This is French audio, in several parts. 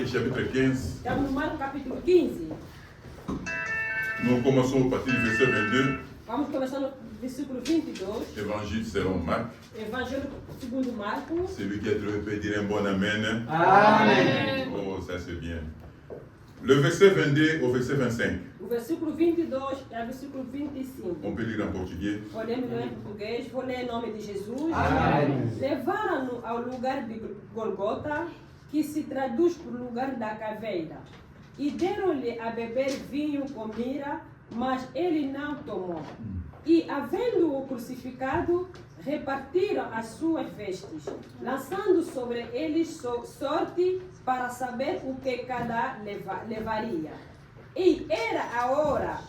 Marc chapitre 15. Estamos no Marcos capítulo 15. Nous commençons au partir du verset 22. Vamos começar no versículo 22. Évangile selon Marc. Evangelho segundo Marcos. Celui qui a trouvé peut dire un bon amen. Amen. Oh, ça c'est bien. Le verset 22 au verset 25. O versículo 22 ao versículo 25. On peut lire en portugais. Podemos ler em português. Vou ler em nome de Jesus. Amém. Levaram-no ao lugar de Golgota, que se traduz por lugar da caveira. E deram-lhe a beber vinho com mira, mas ele não tomou. E, havendo-o crucificado, repartiram as suas vestes, lançando sobre eles sorte para saber o que cada levaria. E era a hora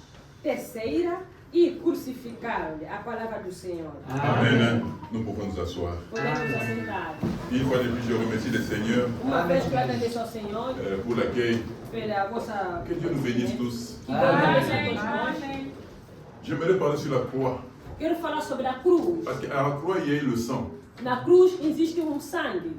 terceira e crucificaram-lhe. A palavra do Senhor. Amen. Nous pouvons nous asseoir. Podemos nos assentar. Une fois de plus, je remercie le Seigneur Uma vez que eu agradeço ao Senhor pour l'accueil. pela vossa... Que Dieu nous bénisse tous. Que Deus abençoe a todos nós. J'aimerais parler sur la croix. Quero falar sobre a cruz. Parce qu'à la croix, il y a eu le sang. Na cruz existe sangue.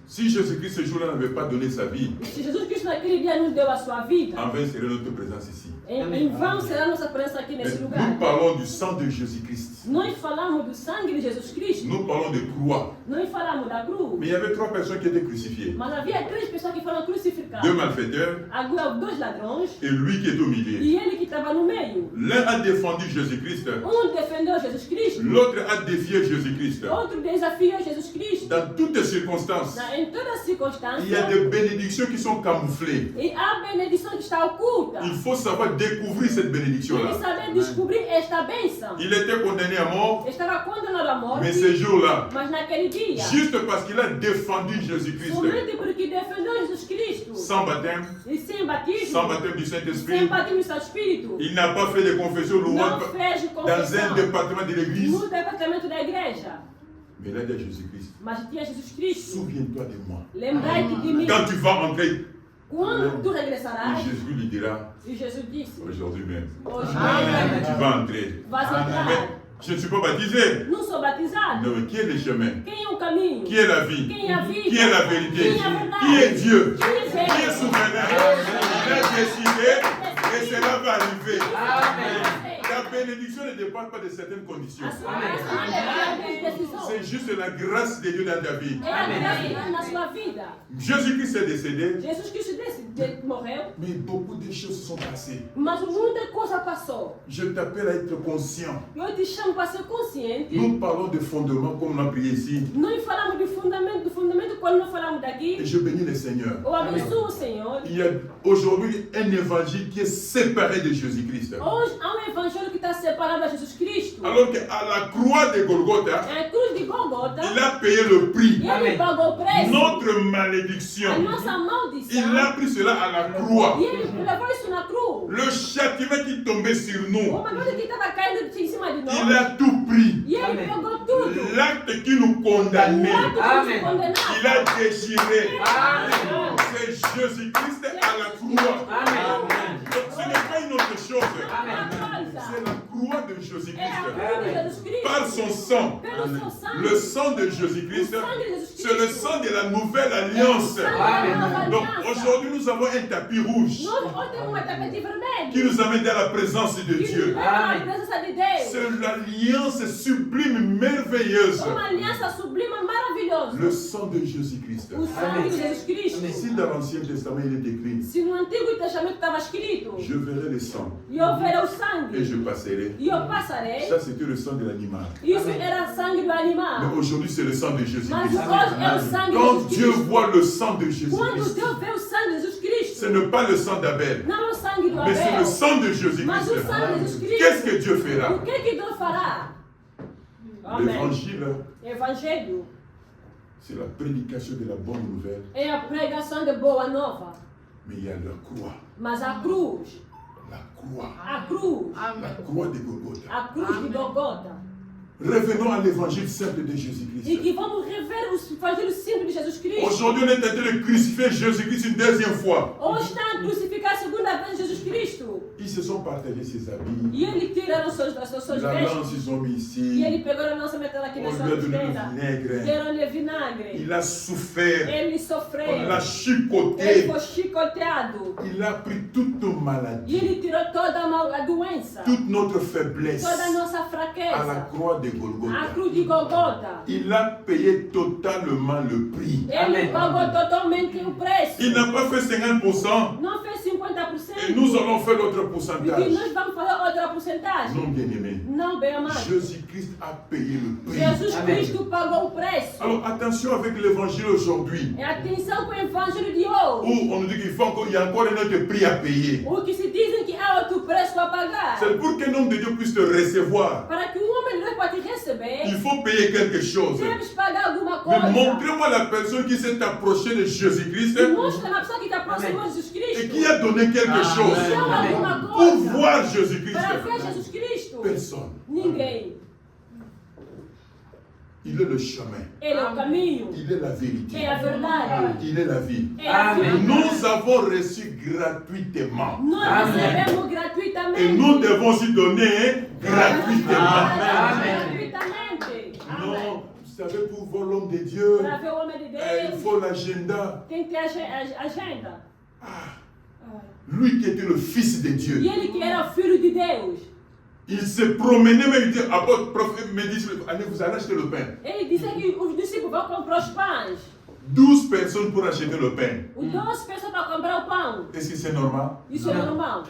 Si Jésus-Christ ce jour-là n'avait pas donné sa vie, E se Jesus Cristo naquele dia não deu a sua vida, en vain serait notre présence ici. em vão será nossa presença aqui Mais nesse nous lugar. parlons du sang de Jésus-Christ. Nós falamos do sangue de Jesus Cristo. Nous parlons de croix. Nós falamos da cruz. Mais il y avait 3 personnes qui étaient crucifiées. Mas havia 3 pessoas que foram 2 crucificadas. malfaiteurs Agora 2 ladrões et lui qui est au milieu. e ele que estava no meio. L'un a défendu Jésus-Christ, Defendeu Jesus Cristo. l'autre a défié Jésus-Christ. Outro desafiou Jesus Cristo. Dans toutes les circonstances, Em todas as circunstâncias. il y a des bénédictions qui sont camouflées. E a benedição que está oculta. Il faut savoir découvrir cette Ele bénédiction-là. saber descobrir esta bênção. Il était condamné à mort, Estava condenado à morte. mais ce jour-là, Mas naquele dia, juste parce qu'il a défendu Jésus-Christ, somente porque defendeu Jesus Cristo. sans baptême, E sem batismo. sans baptême du Sem Saint-Esprit, batismo do Santo Espírito. il n'a pas fait de confession Não louante fez dans confissão un département de l'église. no departamento da igreja. Mais il a dit à Jésus-Christ, Mas tinha Jesus Cristo. souviens-toi de moi. Lembrai-te de mim. Quand tu vas entrer, Quando tu et regressarás. Jésus lui dira, E Jesus disse. aujourd'hui même, Hoje Amém. tu vas entrer. vais Mais entrar. je ne suis pas baptisé. Não sou batizado. Non, mais qui est le chemin? Quem é o caminho? Qui est la vie? Quem é a vida? Qui est la vérité? Quem é a verdade? Qui est Dieu? Quem é Qui est Deus? souverain? Il a décidé et cela va arriver. Amém. La bénédiction ne dépend pas de certaines conditions. A sua bênção não depende das decisões. C'est juste la grâce de Dieu dans ta vie. É a graça na sua vida. Jésus-Christ est décédé, Jesus Cristo morreu, mais beaucoup de choses se sont passées. mas muita coisa passou. Je t'appelle à être conscient. Eu te chamo para ser consciente. Nous parlons de fondements comme on a prié ici. Nós falamos do fundamento quando nós falamos Et daqui. je bénis le Seigneur. Eu abençoo o Senhor. Il y a aujourd'hui un évangile qui est séparé de Jésus-Christ. Hoje há evangelho que está separado de Jesus Cristo. Alors qu'à la croix de Golgotha, É a cruz de Golgota. il a payé le prix. Ele pagou o preço. Notre A malédiction. nossa maldição. Il a pris cela à la croix. E ele levou isso na cruz. Le châtiment qui tombait sur nous, Uma coisa que estava caindo em cima de nós. il a tout pris. E ele pegou tudo. L'acte qui nous condamnait, Amen. il a déchiré. Amen. C'est Jésus-Christ à la croix. Amen. Donc, ce n'est pas une autre chose. C'est É la croix de a Jésus-Christ. cruz de Jesus Cristo. Par son sang. Pelo seu sangue. Le sang de Jésus-Christ, c'est le sang de la nouvelle alliance. Donc aujourd'hui, nous avons un tapis rouge Nós temos uma tapete vermelha. qui nous amène dans la présence de Que nos Dieu. leva à presença de Deus. C'est l'alliance sublime, merveilleuse. Uma aliança sublime, maravilhosa. Le sang de Jésus-Christ. O sangue de Jesus Cristo. Si dans l'Ancien Testament il est écrit, Se no Antigo Testamento estava escrito, je verrai le sang e eu verei o et sangue, je passerai. e eu passarei, Ça c'était le sang de l'animal. isso era sangue do Mais animal. aujourd'hui c'est le sang de Mas Jésus-Christ. hoje é o sangue de Quand Jesus Dieu Cristo. voit le sang de Quando Jésus-Christ, Deus vê o sangue de Jesus Cristo, ce n'est pas le sang d'Abel, não é o sangue do mais c'est le Abel, sang de mas Jésus-Christ. o sangue de Jesus Cristo. Qu'est-ce que Dieu fera? O que Deus fará? Amém. L'évangile, Evangelho c'est la prédication de la bonne nouvelle, é a pregação de boa nova, mais il y a la croix. mas a cruz, La croix. a cruz, La croix de Golgotha. a cruz de Golgota. Revenons à l'évangile simple de E Jésus-Christ. que vamos rever o evangelho simples de Jesus Cristo. Aujourd'hui, on est en train de crucifier Jésus-Christ une deuxième fois. Hoje está a crucificar a segunda vez Jesus Cristo. Il se sont partagés ses habits. E ele tira os seus La vestes. lance, ils ont mis E ici. ele pegou a lança, meteu aqui na On sua lui a donné costela. le vinaigre. Deram-lhe vinagre. Il a souffert. Ele On sofreu. l'a Ele chicoté. foi chicoteado. Il a pris toutes nos E maladies, ele tirou toda a doença. toute notre faiblesse Toda a nossa à la fraqueza. croix de A Golgotha. cruz de Golgota. Il a payé totalement le prix. Ele pagou totalmente o preço. Il n'a pas fait 50% Não fez 50%. et nous allons faire l'autre E pourcentage. nós vamos fazer outra porcentagem. Non, bien-aimé. Não, bem amado. Jésus-Christ a payé le prix. Jesus Amém. Cristo pagou o preço. Alors attention avec l'évangile aujourd'hui, E atenção com o evangelho de hoje. où on nous dit qu'il faut encore, il y a encore un autre prix à payer. O que se dizem que há outro preço a pagar. C'est pour qu'un homme de Dieu puisse te recevoir. Para que homem de Deus possa te receber, Il faut payer quelque chose. deves pagar alguma Mais coisa. montrez-moi la personne qui s'est approchée de Jésus-Christ E mostra na pessoa que está próxima de Jesus et Cristo. qui a donné quelque chose Chama Amém. alguma pour coisa. voir Jésus-Christ. Para ver Jesus Cristo. Personne. Ninguém. Il est le chemin. Ele é o caminho. Il est la vérité. É a verdade. Il est la vie. É a Amém. vida. Nous avons reçu gratuitement. Nós Amém. recebemos gratuitamente. Et nous devons aussi donner gratuitement. Amém. Gratuitamente. Non, Amém. vous savez, pour voir l'homme de Dieu, Para ver o homem de il Deus, faut l'agenda. tem que ter agenda. Lui qui était le Fils de Dieu, E ele que era filho de Deus. il se promenait, mais il dit, apôtre, prophète, me dit, allez, vous allez acheter le pain. Ele disse que os discípulos vão comprar os pães. 12 personnes pour acheter le pain. Os 12 pessoas para comprar o pão. Est-ce que c'est normal? Isso é normal.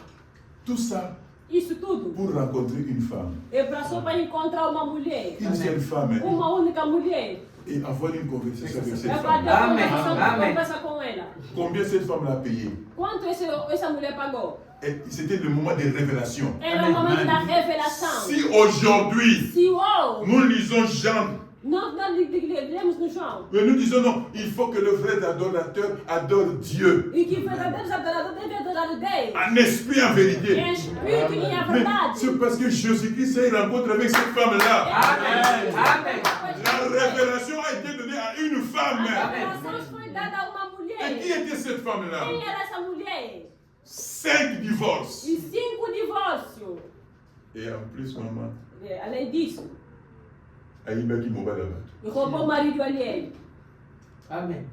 Tout ça Isso tudo pour rencontrer une femme. é para só para encontrar uma mulher. Une seule femme. Uma única mulher. Et avoir une conversation avec cette É femme. para ter Amém. uma Amém. conversa com ela. Combien cette femme l'a payé? Quanto essa mulher pagou? Et c'était le moment de révélation. Era o momento da revelação. Si aujourd'hui, Se hoje nous lisons Jean, nós lemos no João mais nous disons non, il faut que le vrai adorateur adore Dieu. e que verdadeiros adoradores devem adorar a Deus. En esprit, en vérité. Em espírito e em Mais verdade. c'est parce que Jésus-Christ a eu une rencontre avec cette femme-là. Amém. Amém. La révélation a été donnée à une femme. A revelação foi dada a uma Et qui mulher. était cette femme-là? Quem era essa mulher? 5 divorces. E 5 divórcios. Et en plus, maman, Além disso, Aïba qui m'a battu. roubou o marido alheio. Amém.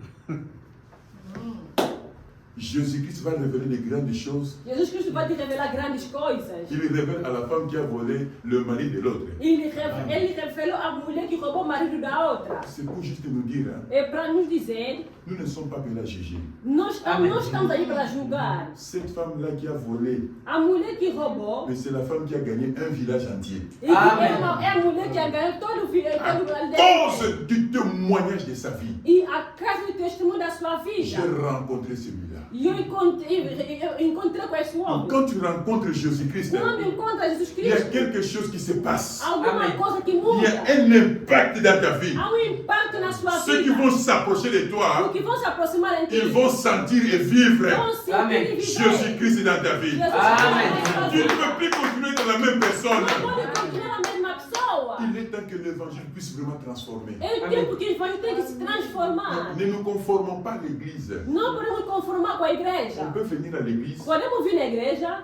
Jésus-Christ va révéler les grandes choses. Jesus Cristo vai te revelar grandes coisas. Il révèle à la femme qui a volé le mari de l'autre. Ele revelou a mulher que roubou o marido da outra. C'est pour juste nous dire, hein, É para nos dizer, nous ne sommes pas que là juger. nós estamos aí para julgar. Cette femme-là qui a volé, A mulher que roubou, mais c'est la femme qui a gagné un village entier. e que é a mulher que ganhou todo o filho, todo o aldeia. Cause du témoignage de sa vie. E a casa do testemunho da sua J'ai vida. rencontré celui-là. E eu encontrei com esse Donc, homem. quand tu rencontres Jésus-Christ, Quando encontra Jesus il y a Cristo, quelque chose qui se passe. alguma Amém. coisa que Il y muda. a un impact dans ta vie. Há impacto na sua Ceux qui vida. vont s'approcher de Os toi, que vão se aproximar de ti ils vont sentir et vivre vão sentir Amém. e viver. Jésus-Christ dans ta vie. Jesus Amém. Cristo Tu ne peux plus continuer dans la même personne. não pode continuar a mesma pessoa. Il est temps que l'évangile puisse vraiment transformer. É o tempo que vai ter que se transformar. Ne nous conformons pas à l'église. Não podemos conformar com a On igreja. peut venir à l'église, Podemos vir na igreja,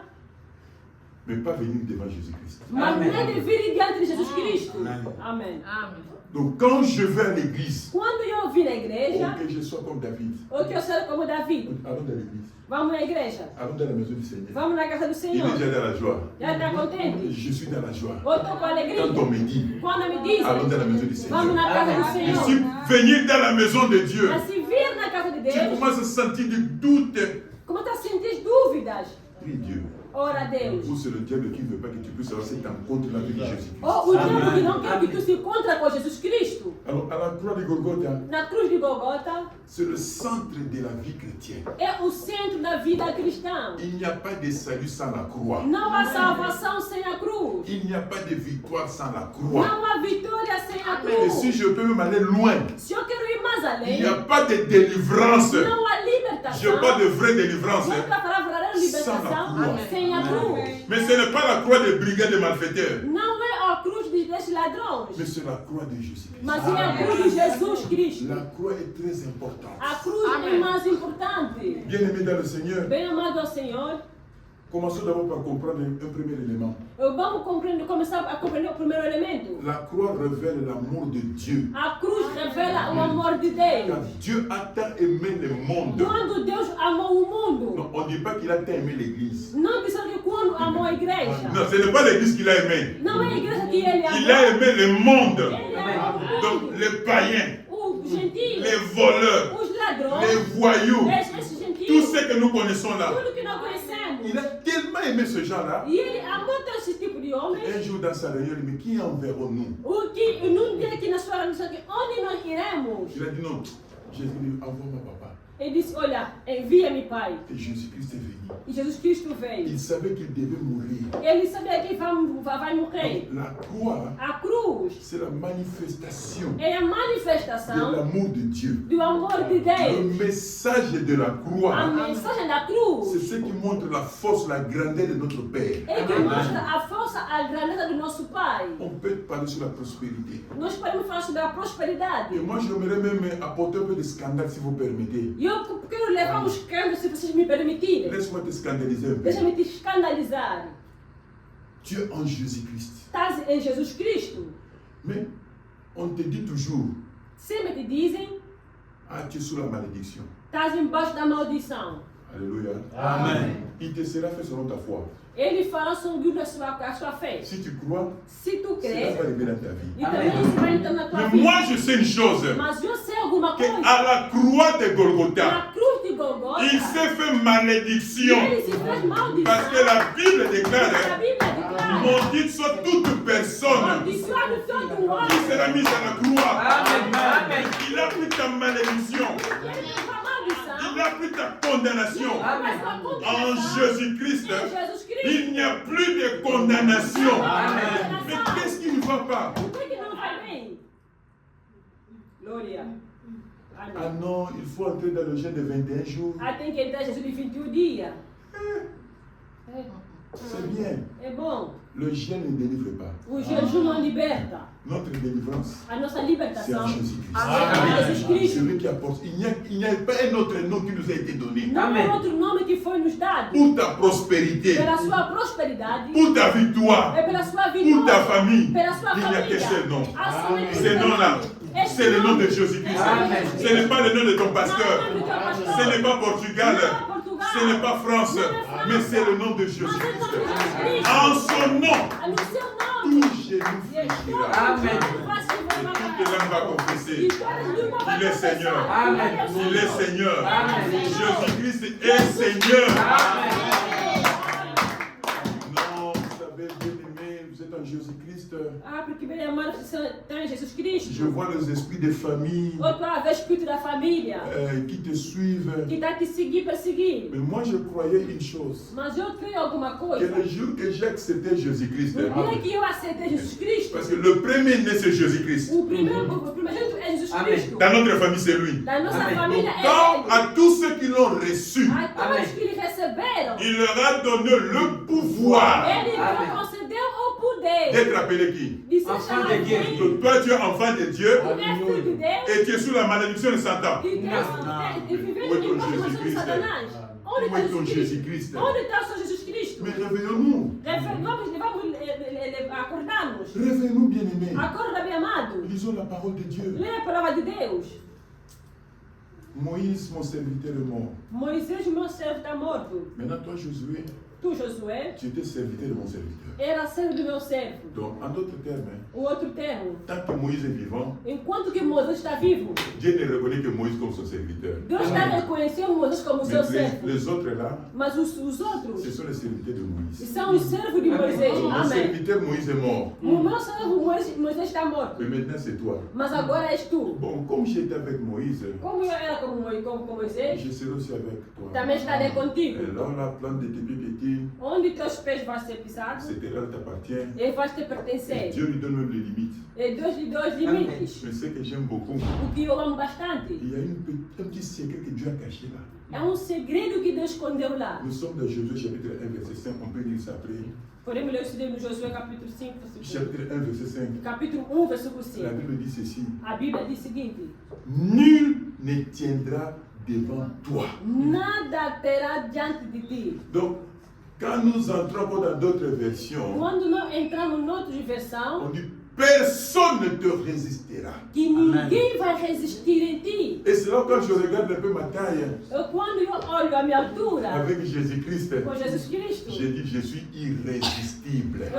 mais pas venir devant Jésus-Christ. mas Amém. não é de vir diante de Jesus Cristo. Amém. Amém. Donc quand je vais à l'église, Quando eu vim na igreja, ou que je sois comme David, ou que eu seja como David, allons dans l'église, vamos na igreja, allons dans la maison du Seigneur. vamos na casa do Il Senhor. est déjà dans la joie. Já está contente? Je suis dans la joie. Ou estou com alegria? Quand on me dit, Quando me dizem, allons dans la maison du vamos Seigneur. na casa do Je Senhor. suis venir dans la maison de Dieu. A se vir na casa de Tu Deus, commences à sentir des doutes. como está a sentir dúvidas? Prie Dieu. Ora a Deus. Ou c'est le diable qui ne veut pas que tu puisses avoir cette rencontre avec Jésus-Christ. Ou o diabo que não quer que tu se encontre com Jesus Cristo. Alors, à la croix de Golgotha, Na cruz de Golgota c'est le centre de la vie chrétienne. é o centro da vida cristã. Il n'y a pas de salut sans la croix. Não há salvação sem a cruz. Il n'y a pas de victoire sans la croix. Não há vitória sem a Et si cruz. je peux même aller loin, Se eu quero ir mais il além, n'y a pas de délivrance. não há Je libertação. parle de vraie délivrance. Não para falar a verdadeira libertação sem a cruz. Mais ce n'est pas la croix des brigades de malfaiteurs. Não é a cruz desses ladrões, Mais c'est la croix de Jésus-Christ. mas é a cruz de Jesus Cristo. La croix est très importante. A cruz é mais importante. Bien-aimé dans le Seigneur, Bem amado ao Senhor, Commençons d'abord par comprendre un premier élément. Vamos começar a compreender o primeiro elemento. La croix révèle l'amour de Dieu. A cruz revela o amor de Car Deus. Dieu a tant aimé le monde. Quando Deus amou o mundo, Non, on ne dit pas qu'il a tant aimé l'église. não que só que quando amou a igreja. Non, ce n'est pas l'église qu'il a aimé. Não é a igreja que ele amou. Il a aimé le monde. Ele amou o Donc mundo. les païens, Os gentios, les voleurs, os ladrões, les voyous, esses tous gentios, ceux que nous connaissons là. tudo que nós conhecemos. Il a tellement aimé ce genre-là. E ele amou tanto esse tipo de homens. Un jour dans sa réunion, il dit, mais qui enverrons-nous? O que num dia aqui na sua reunião, onde nós iremos? Il a dit non. Jésus dit, envoie-moi papa. Ele disse, olha, envia-me, Pai. Et Jésus-Christ est venu. E Jesus Cristo veio. Il savait qu'il devait mourir. Ele sabia que vai morrer. Donc, la croix, A cruz c'est la manifestation é a de manifestação l'amour de Dieu. do amor de Le Deus. message de la A croix, mensagem da c'est cruz ce qui montre la force, la grandeur de notre Père. é que mostra a força, a grandeza do nosso Pai. On peut parler sur la prospérité. Nós podemos falar sobre a prosperidade. Et moi, j'aimerais même apporter un peu de scandale, si vous permettez. E eu quero levar um escândalo, se vocês me permitirem. Laisse-moi te scandaliser un peu. Deixa-me te escandalizar. Tu es en Jésus-Christ. Estás em Jesus Cristo. Mais on te dit toujours, Sempre te dizem, ah, tu es sous la malédiction. estás embaixo da maldição. Alléluia. Amen. Il te sera fait selon ta foi. Ele fala segundo a sua fé. Si tu crois, Se tu cela crês, va arriver dans ta vie. e também isso vai entrar na tua Mais vida. moi, je sais une chose, Mas eu sei alguma que coisa. à la croix de Golgotha, Na cruz de Golgota, il s'est fait ele malédiction. se fez maldição. Parce que la Bible A déclare, Bíblia declara, maudite soit toute personne maldiçoado todo qui homem. sera mise à la croix. Amen. Amen. Il a pris ta malédiction. Ele leva a maldição. Il a pris ta condamnation. Mas a En condenação Jésus-Christ, em Jesus Cristo. il n'y a plus de condamnation. Amen. Mais qu'est-ce qui ne va pas? O que não vai bem? Glória. Ah Amém. non, il faut entrer dans le jeûne de 21 jours. Ah, tem que entrar Jesus de 21 dias. C'est bien. É bom. Le jeûne ne délivre pas. O jejum não liberta. Notre délivrance, A nossa c'est en libertação Jésus-Christ. é Jesus Cristo. Celui qui apporte. Il n'y a pas un autre nom qui nous a été donné. Não Amém. há outro nome que foi nos dado. Pour ta prospérité, Pela sua prosperidade, pour ta victoire, é pela sua pour ta vitória, famille, pela sua il n'y a qu'un família. seul nom. Há somente Ce nom-là, c'est le nom de Jésus-Christ. Amen. Ce n'est pas le nom de ton pasteur. Ce n'est pas Portugal. Ce n'est pas France. Mais c'est le nom de Jésus-Christ. En son nom, No seu tout nome. genou fléchira. Amen. Et toute langue va confesser. Il est Seigneur. Amen. Il est Seigneur. Amen. Jésus-Christ est Seigneur. Amen. Non, vous savez, bien-aimés, vous êtes en Jésus-Christ. Ah, porque bem amado, você está em Jesus Cristo. Je vois les esprits des familles Outra vez, espírito da família, qui te suivent. que está te seguir, perseguir. Mais moi, je croyais une chose. Mas eu creio alguma Que coisa. le jour que j'ai accepté Jésus-Christ, No dia que eu aceitei Jesus Cristo, parce que le premier né, c'est Jésus-Christ. o primeiro é Jesus Amém. Cristo. Dans notre famille, c'est lui. Da nossa Amém. família é Quand Ele. à tous ceux qui l'ont reçu, A todos Amém. que Ele receberam, il leur a donné le pouvoir Ele Amém. lhe concedeu o poder d'être appelé qui? de ser Enfant chamado de Deus. filho. Donc, toi, tu es enfant de Dieu Tu és filho de Deus. et tu es sous la malédiction de Satan. E vivendo em condições de Satanás. Onde Où est está ton Jesus Jésus-Christ? Cristo? Onde está o Senhor Jesus Cristo? Mais réveillons-nous. Vamos acordar-nos. Réveillons-nous, bien-aimés. Acorda, meu amado. Lisons la parole de Dieu. Leia a palavra de Deus. Moïse, mon serviteur, est mort. Moisés, meu servo, está morto. Maintenant, toi, Josué, Tu, Josué, tu étais serviteur de mon serviteur. era servo do meu servo. Donc, en d'autres termes, O outro termo. tant que Moïse est vivant, Enquanto que Moisés está vivo, Dieu ne reconnaît que Moïse comme son serviteur. Deus está reconhecendo Moisés como seu Mais servo. les autres là, Mas os ce outros sont les serviteurs de Moïse. são os servos de Moisés. Mon Amém. serviteur Moïse est mort. O meu servo Moisés está morto. Mais maintenant, c'est toi. Mas agora és tu. Bon, comme j'étais avec Moïse, Como eu era como Moisés, je serai aussi avec toi. também estarei contigo. Et là, la plante de tes pieds petits, Onde teus pés vão ser pisados, cette terre t'appartient. ele vai te Et pertencer. Dieu lui donne même les limites. E Deus lhe deu os limites. Mais ce que j'aime beaucoup, O que eu amo bastante. il y a un petit secret que Dieu a caché là. É segredo que Deus escondeu lá. Nous sommes dans Josué chapitre 1, verset 5. On peut lire ça après. Podemos ler isso no Josué capítulo 5, versículo, Chapitre 1, verset 5. capítulo 1, versículo La 5. Bible dit ceci. A Bíblia diz o seguinte: Nul ne tiendra devant toi. nada terá diante de ti. Donc, Quand nous entrons dans d'autres versions, Quando nós entramos noutra versão, on dit personne ne te résistera. que ninguém vai resistir em ti. Et c'est là quand je regarde un peu ma taille Quando eu olho a minha altura avec Jésus-Christ, com Jesus Cristo, j'ai dit je suis irrésistible. eu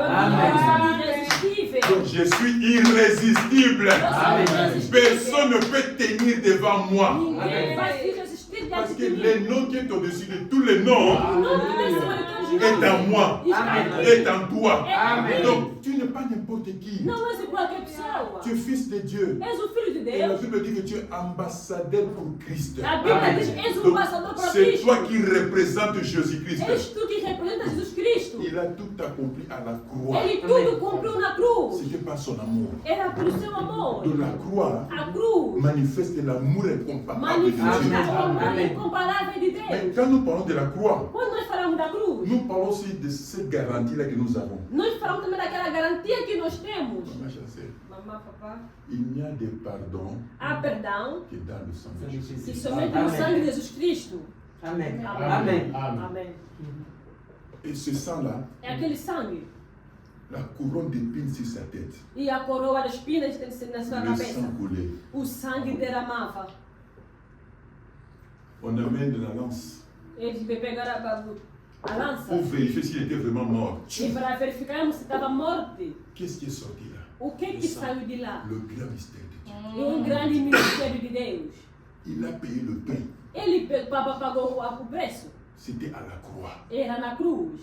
sou irresistível. Donc, je suis irrésistible. Eu sou irresistível. Personne ne peut tenir devant moi. Ninguém vai se resistir Parce diante que de mim. le nom qui est au-dessus de tous les noms O nome que tem acima de todos os est en nomes moi, está em mim. est en toi. Amen. Donc tu n'es pas n'importe qui. Não és qualquer pessoa. Tu es fils de Dieu. És o Filho de Et la Deus. Bible dit que tu es ambassadeur pour Christ. A Bíblia diz: és um Donc, passador para c'est Cristo. toi qui représente Jésus-Christ. És tu que representa Jesus Cristo. Il a tout accompli à la croix. Ele tudo cumpriu na cruz. C'était pas son amour. Era pelo seu amor. De la croix A cruz manifeste l'amour incomparable de Dieu. manifesta o amor incomparável de Mais Deus. quand nous parlons de la croix, Quando nós falamos da cruz, nous parlons aussi de cette garantie-là que nous avons. nós falamos também daquela garantia que nós temos. Ma chère, Mamãe, papá, il n'y a de pardon há perdão que dans le sang de Jésus. que somente no sangue de Jesus Cristo. Amém. Amém. Amém. Amém. Et ce sang-là, É aquele sangue. la couronne d'épines sur sa tête, E a coroa de espinas na sua le cabeça. sang coulé. O sangue derramava. On amène de la lance Eles pegaram a lança pour vérifier s'il était vraiment mort. e para verificarmos se estava morto. Qu'est-ce qui est sorti là? O que saiu de lá? Le grand mystère de Dieu. É um grande ministério de Deus. Il a payé le prix. Ele pagou o preço. C'était à la croix. Era na cruz.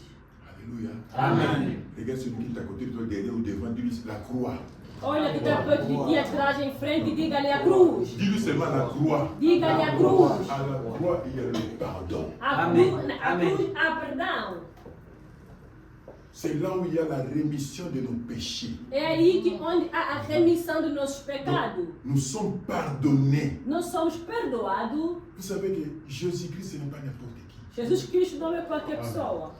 Alléluia. Amém. Regarde celui qui est à côté de toi, derrière ou devant, dis-lui la croix. Olha que está perto de ti, atrás, em frente, diga-lhe a cruz. Dis-lui seulement la croix. Diga-lhe a cruz. À la croix, il y a le pardon. A cruz há perdão. C'est là où il y a la rémission de nos péchés. É aí que onde há a remissão dos nossos pecados. Nous sommes pardonnés. Nós somos perdoados. Vous savez que Jésus-Christ, ce n'est pas n'importe qui. Jesus Cristo não é qualquer pessoa.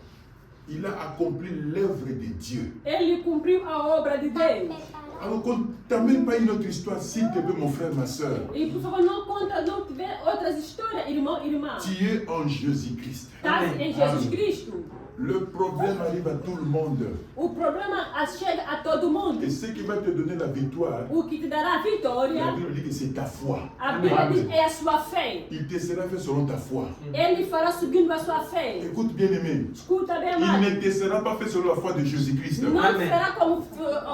Il a accompli l'œuvre de Dieu. Ele cumpriu a obra de Deus. Alors qu'on ne t'amène pas une autre histoire, s'il te plaît, mon frère, ma soeur. E por favor, não conta, não tiver outras histórias, irmão, irmã. Tu es en Jésus-Christ. Está em Jesus Cristo. Le problème arrive à tout le monde. O problema chega a todo mundo. Et ce qui va te donner la victoire, O que te dará a la vitória, Bible dit que c'est ta foi. a Bíblia diz, é a sua fé. Il te sera fait selon ta foi. Ele fará seguindo a sua fé. Écoute bien aimé, Escuta bem, il amado. ne te sera pas fait selon la foi de Jésus-Christ. Não Amém. será como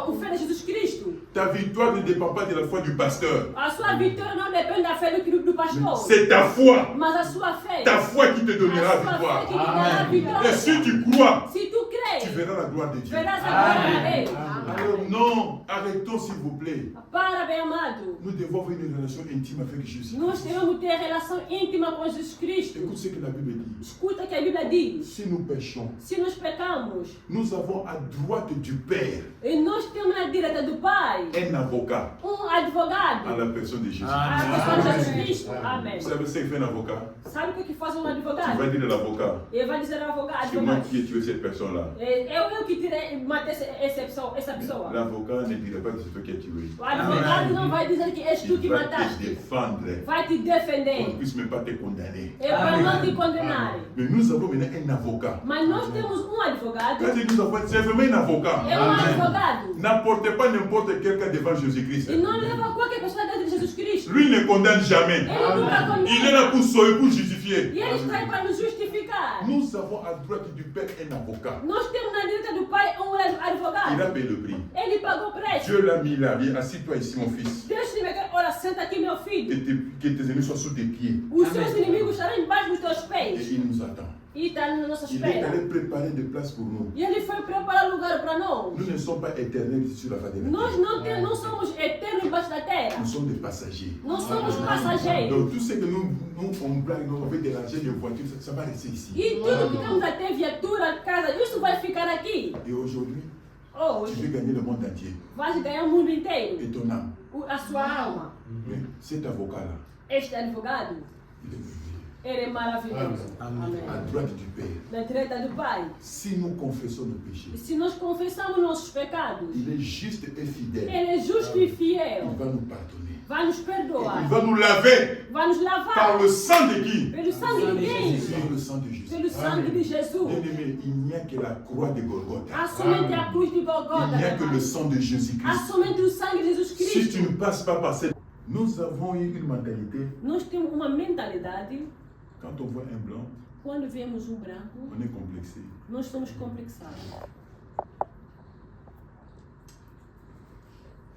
o fé de Jesus Cristo. Ta victoire ne dépend pas de la foi du pasteur. A sua vitória não depende da fé do pastor, C'est ta foi. mas a sua fé. Ta foi qui te donnera A la sua fé victoire. que te dará a Et vitória. si tu crois, Se tu tu crês, verras la gloire de Dieu. verás a glória de Deus. Alors non, arrêtons s'il vous plaît. Para, bem amado. Nous devons avoir une relation intime avec Jésus. Nós devemos ter relação íntima com Jesus Cristo. Écoute ce que la Bible dit. Escuta o que a Bíblia diz. Si nous péchons, Se nós pecamos, nous avons à droite du Père e nós temos na direita do Pai un avocat advogado, en la personne de Jésus. a pessoa de Jesus Cristo. Amém. Vous savez ce que fait un avocat? Sabe o que faz um Tu advogado? vas dire à l'avocat, Ele vai dizer ao advogado, c'est moi qui ai tué cette personne-là. eu que tirei, matei essa pessoa. L'avocat ne dirait pas que c'est toi qui as tué. O advogado não vai dizer que és tu Il que va te mataste. défendre. Vai te On ne defender. puisse même pas te condamner. É para não te condenar. Mais nous avons maintenant un avocat. Mas nós temos advogado. Quand je dis nous avons, c'est vraiment un avocat. É advogado. N'apportez pas n'importe quelqu'un devant Jésus-Christ. E não leva qualquer pessoa dentro de Jesus Cristo. Lui ne condamne jamais. Ele nunca condena. Il est là pour sauver, pour justifier. E ele está aí para nos justificar. Nous avons à droite du Père un avocat. Nós temos na direita do Pai Il advogado. a payé le prix. Ele pagou o preço. Dieu l'a mis là. Viens, assis-toi ici, mon fils. Deus te meteu, olha, senta aqui, meu filho. Que tes ennemis soient sous tes pieds. Os seus inimigos estarão embaixo dos teus Et pés. il nous attend. E está na nossa Il est allé espera. préparer des places pour nous. E ele foi preparar lugar para nós. Nous ne sommes pas éternels sur la face de la Nós terre. não somos eternos embaixo da terra. Nous sommes des passagers. Nós somos passageiros. Donc tout ce que nous on blague, nous on fait de l'argent, des voitures, ça va rester ici. E tudo que temos até viatura, casa, isso vai ficar aqui. Et aujourd'hui, tu Hoje, veux gagner le monde entier. vais ganhar o mundo inteiro. Et ton âme. A sua alma. Mais cet avocat-là, Este advogado, il est merveilleux. Ele é maravilhoso. Amém. À droite du Père. Na direita do Pai. Si nous confessons nos E péchés, se nós confessamos nossos pecados, il est juste et fidèle. Ele é justo e Il fiel. va nous pardonner. Vai nos Il perdoar. va nous laver Vai nos par lavar. le sang de qui? Pelo sangue de quem? Par le sang de Jésus. Pelo sangue de Jesus. Bien-aimé, il n'y a que la croix de Golgotha. Há somente a cruz de Il Golgota. n'y a que né, le Pai? sang de Há Jésus-Christ. somente o sangue de Jesus Si Cristo. tu ne passes pas par cette... Nous avons eu une mentalité, Nós temos uma mentalidade, quand on voit un blanc, quando vemos um branco, on est complexé. nós somos complexados.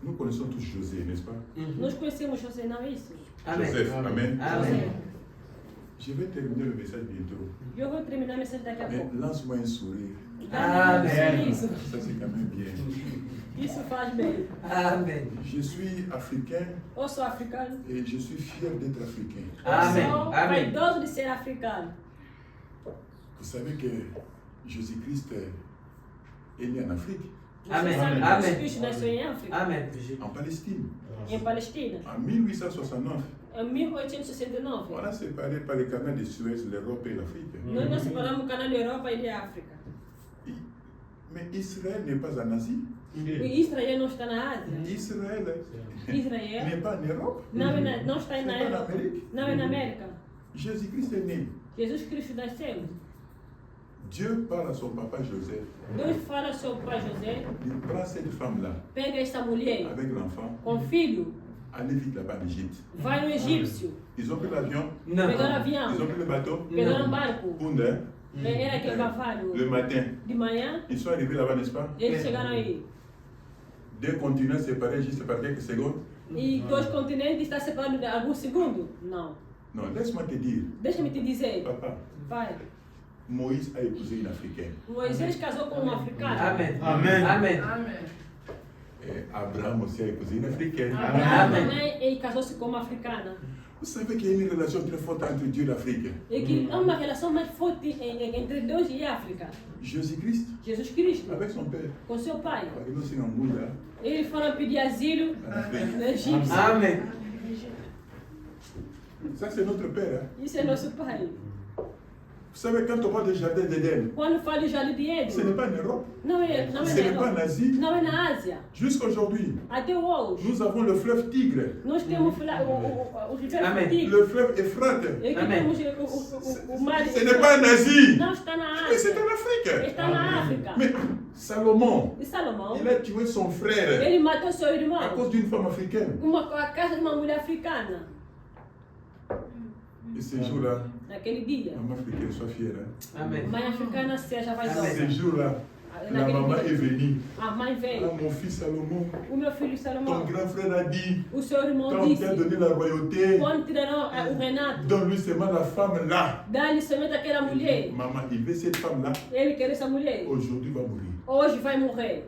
Nous connaissons tous José, n'est-ce pas? Nós conhecemos José, não é isso? Amém. Joseph, amen. Amém. Je vais terminer le message bientôt. Eu vou terminar a mensagem daqui a Mais pouco. lance-moi un sourire. Amém. Isso, Ça, c'est quand même bien. isso faz bem. Amém. Je suis africain Eu sou africano. et je suis fier d'être africain. Amém. Eu sou Amém. vaidoso de ser africano. Vous savez que Jésus-Christ est né en Afrique, Você Amém. sabe que Amém. Jesus Cristo nasceu em África, Amém. en Palestine. em Palestina, En 1869, em 1869. on a séparé par le canal de Suez l'Europe et l'Afrique. Nós separamos o canal da Europa e da África. Mais Israël n'est pas en Asie. E Israel não está na Ásia. Israël Israel n'est pas en Europe. não está na C'est pas en Europa. Amérique. Não é na América. Jésus-Christ est né. Jesus Cristo nasceu. Dieu parle à son papa Joseph. Deus fala ao seu pai José, Il prend cette femme-là pega essa mulher avec l'enfant, com o filho, allez vite là-bas en Égypte. vai no egípcio, Ils ont pris l'avion, pegaram Não. avião, ils ont pris le bateau, pegaram barco, Punda. era aquele cavalo. Le matin, De manhã, ils sont arrivés là-bas, n'est-ce pas? eles chegaram aí. Deux continents séparés juste par quelques secondes. E dois continentes estão separados de alguns segundos? Não. Non, laisse-moi te dire, Deixa-me te dizer, papa, pai, Moïse a épousé une africaine. Moisés casou com um africano. Amém. Amém. Amém. Et Abraham aussi a épousé une africaine. Abraão Amém. também ele casou-se com uma africana. Vous savez qu'il y a une relation très forte entre Dieu et l'Afrique. E que há uma relação mais forte entre Deus e África. Jésus-Christ, Jesus Cristo, avec son père, com seu pai, avec nos Singangouda, eles foram pedir asilo en Afrique. no Egito. Amém. Ça, c'est notre père. Hein. Isso é nosso pai. Vous savez, quand on parle du jardin d'Éden, Quando fala de Jardim de ce n'est Éden, pas en Europe, não é ce na n'est pas en Europa, Asie. não é na Ásia. Jusqu'aujourd'hui, Até hoje, nous avons le fleuve Tigre, nós temos o Ribeiro Amém. Tigre. le fleuve Euphrate. E que Amém. temos o mar. Ce n'est pas en Asie, Não está na mais c'est Ásia, en Afrique. está na África. Mais Salomon, E Salomão, il a tué son frère ele matou seu à irmão cause d'une femme africaine. a casa de uma mulher africana. Et ce jour-là, Naquele dia, maman africaine, sois fière. Hein. Amém. mãe africana seja Amém. Ce vaidosa. jour-là, la Naquele maman est dia, venue. a mãe Ah, veio. mon fils Salomon, O meu filho ton Salomão, grand frère a dit, o seu irmão quand on disse, t'a donné la royauté, quando tiraram o Renato, donne-lui seulement la femme là. dá-lhe somente aquela mulher. Maman, il veut cette femme-là, Ele quer essa mulher. aujourd'hui va mourir. Hoje vai morrer.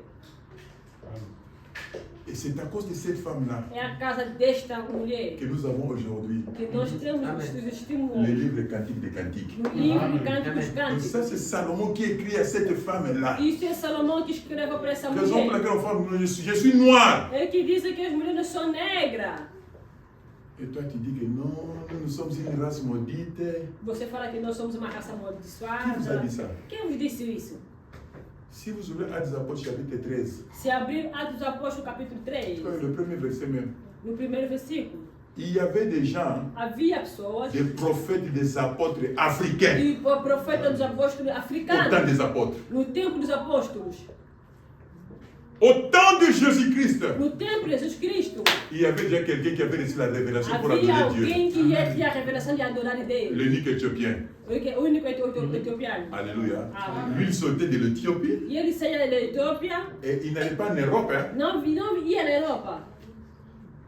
Et c'est à cause de cette femme-là É a casa desta mulher que nous avons aujourd'hui que nós temos Amém. os estímulos le livre Cantique des Cantiques. no livro Canto dos Amém. Donc ça, Cânticos. c'est Salomon qui écrit à cette femme-là. Isso é Salomão que escreve para essa Raison pour mulher. laquelle on fait, je suis noir. Ele que diz que as mulheres não são negras. Et toi, tu dis que non, nous sommes une race maudite. Você fala que nós somos uma raça Qui vous a amaldiçoada. dit ça? Quem vos disse isso? Si vous ouvrez Actes des Apôtres chapitre 13, Se abrir Atos dos Apóstolos capítulo 3, le premier verset même, no primeiro versículo, il y avait des gens, havia pessoas des prophètes, des apôtres africains, e o profeta dos apóstolos au temps africanos, des apôtres. no tempo dos apóstolos, Au temps de Jésus-Christ, no tempo de Jesus Cristo, il y avait déjà quelqu'un qui avait reçu la révélation pour havia adorer Dieu. alguém que ia ter a revelação de adorar a Deus. L'unique éthiopien. O único etiopiano. Alléluia. Ah. Lui, il sortait de l'Éthiopie E ele saía da Etiópia, et il n'allait pas en Europe. Hein. não ia na Europa.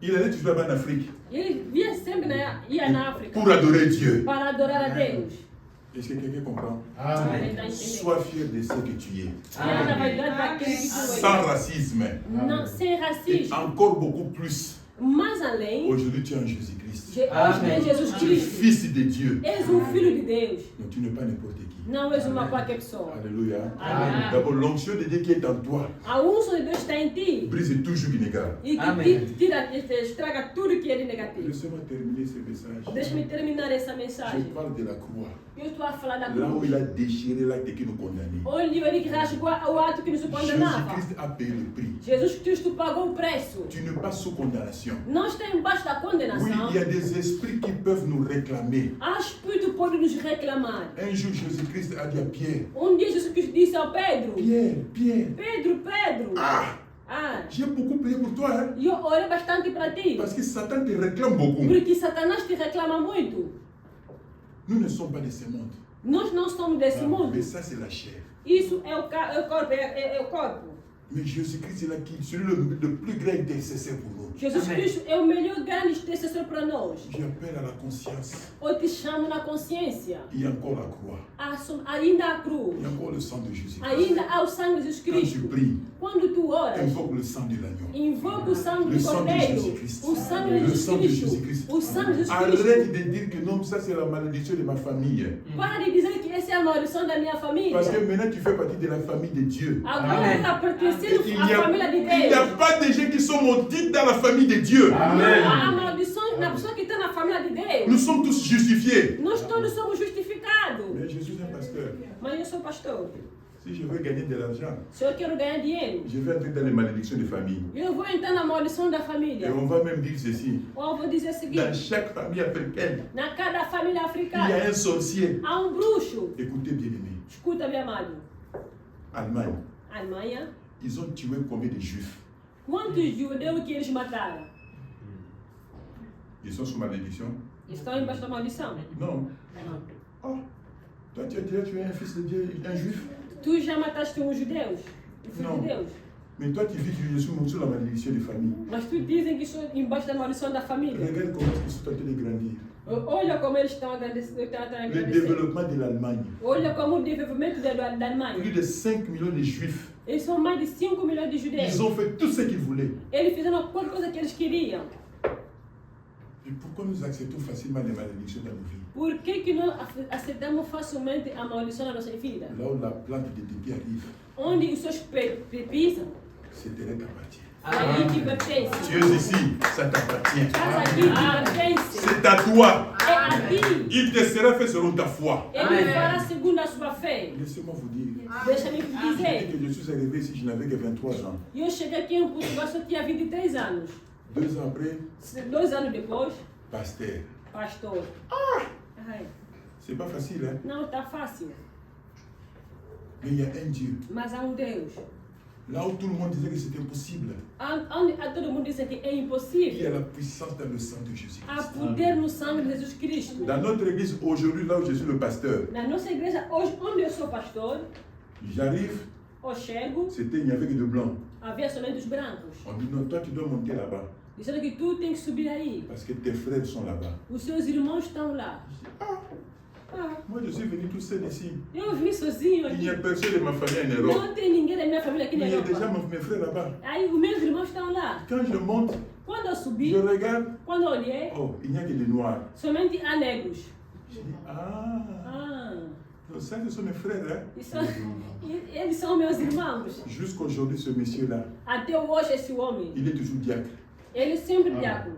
Il allait toujours là-bas en Afrique E ele via sempre ia na África pour adorer Dieu. para adorar a Deus. Est-ce que quelqu'un comprend? Ele tá entendendo. Sois fier de ce que tu es. Ela vai dar daquele que tu Sans é. racisme. Não, sem Et racismo. encore beaucoup plus. Mais além, Aujourd'hui, tu es en Jésus-Christ. hoje é Jesus Tu es Cristo. fils de Dieu. És filho de Deus. Donc tu n'es pas n'importe qui. Não és uma qualquer pessoa. Alléluia. Amém. D'abord, l'onction de Dieu qui est en toi A unção de Deus está em ti. brise tout joug inégal. E que Amém. estraga tudo que é de negativo. Laissez-moi terminer ce message. Deixa-me terminar essa Je mensagem. parle de la croix. Eu estou a falar da Là où il cruz. a déchiré l'acte qui nous condamnait. Onde ele rasgou o ato que nos condenava. Jésus-Christ a payé le prix. Jesus Cristo pagou o preço. Tu n'es pas sous condamnation. Não está embaixo da Oui, condenação. il y a des esprits qui peuvent nous réclamer. Há espírito pode nos reclamar. Un jour, Jésus-Christ a dit à Pierre, Dia Jesus Cristo disse ao Pedro: Pierre, Pedro, ah, j'ai beaucoup payé pour toi, hein, eu orei bastante para ti. parce que Satan te réclame beaucoup. Porque Satanás te reclama muito. Nous ne sommes pas de ce monde. Nós não somos desse mundo. Mais ça, c'est la chair. Isso é o corpo, é o corpo. Mais Jésus-Christ est là, celui le plus grand intercesseur pour nous. Jesus Amém. Cristo é o melhor grande intercessor para nós. J'appelle à la conscience. Eu te chamo na consciência. Il y a encore la croix. Ainda a Il cruz. y a encore le sang de Jésus. Ainda há o sangue de Jesus Quand tu Cristo. pries, Quando tu oras, invoque le sang de l'agneau. invoca o sangue Le do sang de Cordeiro. Jésus-Christ. O sangue de Le sang de Jesus Jésus-Christ. Cristo. O sangue de Jesus Cristo. Arrête de dire que non, ça c'est la malédiction de ma famille. Para de dizer que essa é a maldição da minha família. Parce que maintenant tu fais partie de la famille de Dieu. Agora Amém. está pertencendo Il à n'y a, família de il n'y a Deus. pas de gens qui sont maudits dans la famille de Dieu. A maldição na pessoa que está na família de Deus. Nous sommes tous justifiés. Nós todos somos justificados. Mais je suis un pasteur. Mas eu sou pastor. Si je veux gagner de l'argent, Se eu quero ganhar dinheiro, je vais entrer dans les malédictions de famille. eu vou entrar na maldição da Et família. on va même dire ceci. Ou eu vou dizer o Dans seguinte: chaque famille africaine, na cada família il y a africana un sorcier. há bruxo. Écoutez bien aimé. Escuta, meu amado. Allemagne, Alemanha, ils ont tué combien de juifs? quantos judeus que eles mataram? Ils sont sous malédiction? Estão embaixo da maldição. Non. Oh, toi tu as déjà tué un fils de Dieu, un juif? Tu já mataste judeus? Filho Não. de Deus? Mais toi tu vis que je suis sous la malédiction de famille. Mas tu dizem que estou embaixo da maldição da família. Regarde comment ils sont en train de grandir. Olha como eles estão a Le agradecer. développement de l'Allemagne. Olha como o desenvolvimento da Alemanha. Plus de 5 millions de juifs. Eles são mais de 5 milhões de judeus. Ils ont fait tout ce qu'ils voulaient. Eles fizeram qualquer coisa que eles queriam. Et pourquoi nous acceptons facilement les malédictions dans nos vies? Por que nós aceitamos facilmente a maldição na nossa vida? Là où la plante de dépit arrive, Onde os seus pisam, c'est terrain t'appartient. aí te pertence. Tu es ici, ça t'appartient. Casa aqui te pertence. C'est à toi. É a ti. Il te sera fait selon ta foi. Ele fará segundo a sua fé. Laissez-moi vous dire. Deixa-me te Dès dizer. que je suis arrivé ici, je n'avais que 23 ans. Eu cheguei aqui em Portugal, só tinha 23 anos. 2 ans après, 2 anos depois, pasteur. pastor. Ai, C'est pas facile, hein? não está fácil. Mais il y a un Dieu. Mas há Deus. Là où tout le monde disait que c'était impossible, Onde todo mundo diz que é il y impossível. a la puissance dans le sang de Há Jésus-Christ. poder no sangue de Jesus Cristo. Dans notre église, aujourd'hui, là où je suis le pasteur, Na nossa igreja, hoje, onde eu sou pastor, j'arrive, eu chego, il n'y avait que de blancs. havia somente os brancos. On dit non, toi tu dois monter là-bas, Dizendo que tu tem que subir aí. parce que tes frères sont là-bas. Os seus irmãos estão lá. Moi je suis venu tout seul ici. Eu vim sozinho Il n'y a aqui. personne de ma famille en Europe. Não tem ninguém da minha família aqui na Mais il y a déjà Europa. mes frères là-bas. Aí os meus irmãos estão lá. Quand je monte, Quando eu subi, je regarde, quando eu olhei, oh, il n'y a que des noirs. somente há negros. Je dis, ah, Ah, donc ça ce sont mes frères, hein. eles são meus irmãos. Jusqu'aujourd'hui, ce monsieur-là, Até hoje esse homem, il est toujours diacre. ele sempre diácono.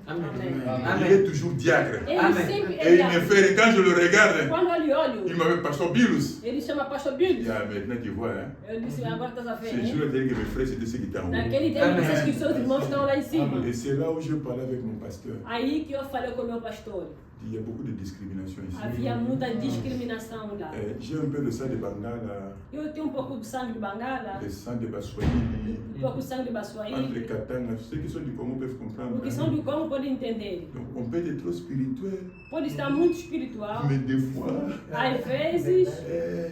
Amém. Il Amém. est toujours diacre. Ele Amém. sempre Et é il me diácono. fait, quand je le regarde, Quando eu lhe olho, il m'avait pasteur Bilus. ele chama pastor Il Bill. dit, ah, maintenant tu vois, hein. Eu disse, agora estás a ver, C'est né? sûr que mes frères, c'était ceux qui étaient en haut. Naquele tempo, Amém. vocês que seus irmãos estão lá em cima. Et c'est là où je parlais avec mon pasteur. Aí que eu falei com o meu pastor. Il y a beaucoup de discrimination ici. Havia muita discriminação lá. J'ai un peu le sang de Bangala, Eu tenho pouco de sangue de Bangala, le sang de Baswahili, pouco de sangue de entre Baswahili. Katanga. Ceux qui sont du Congo peuvent comprendre. O que são hein. do Congo podem entender. Donc on peut être trop spirituel, Pode estar muito espiritual. mais des fois, Às vezes,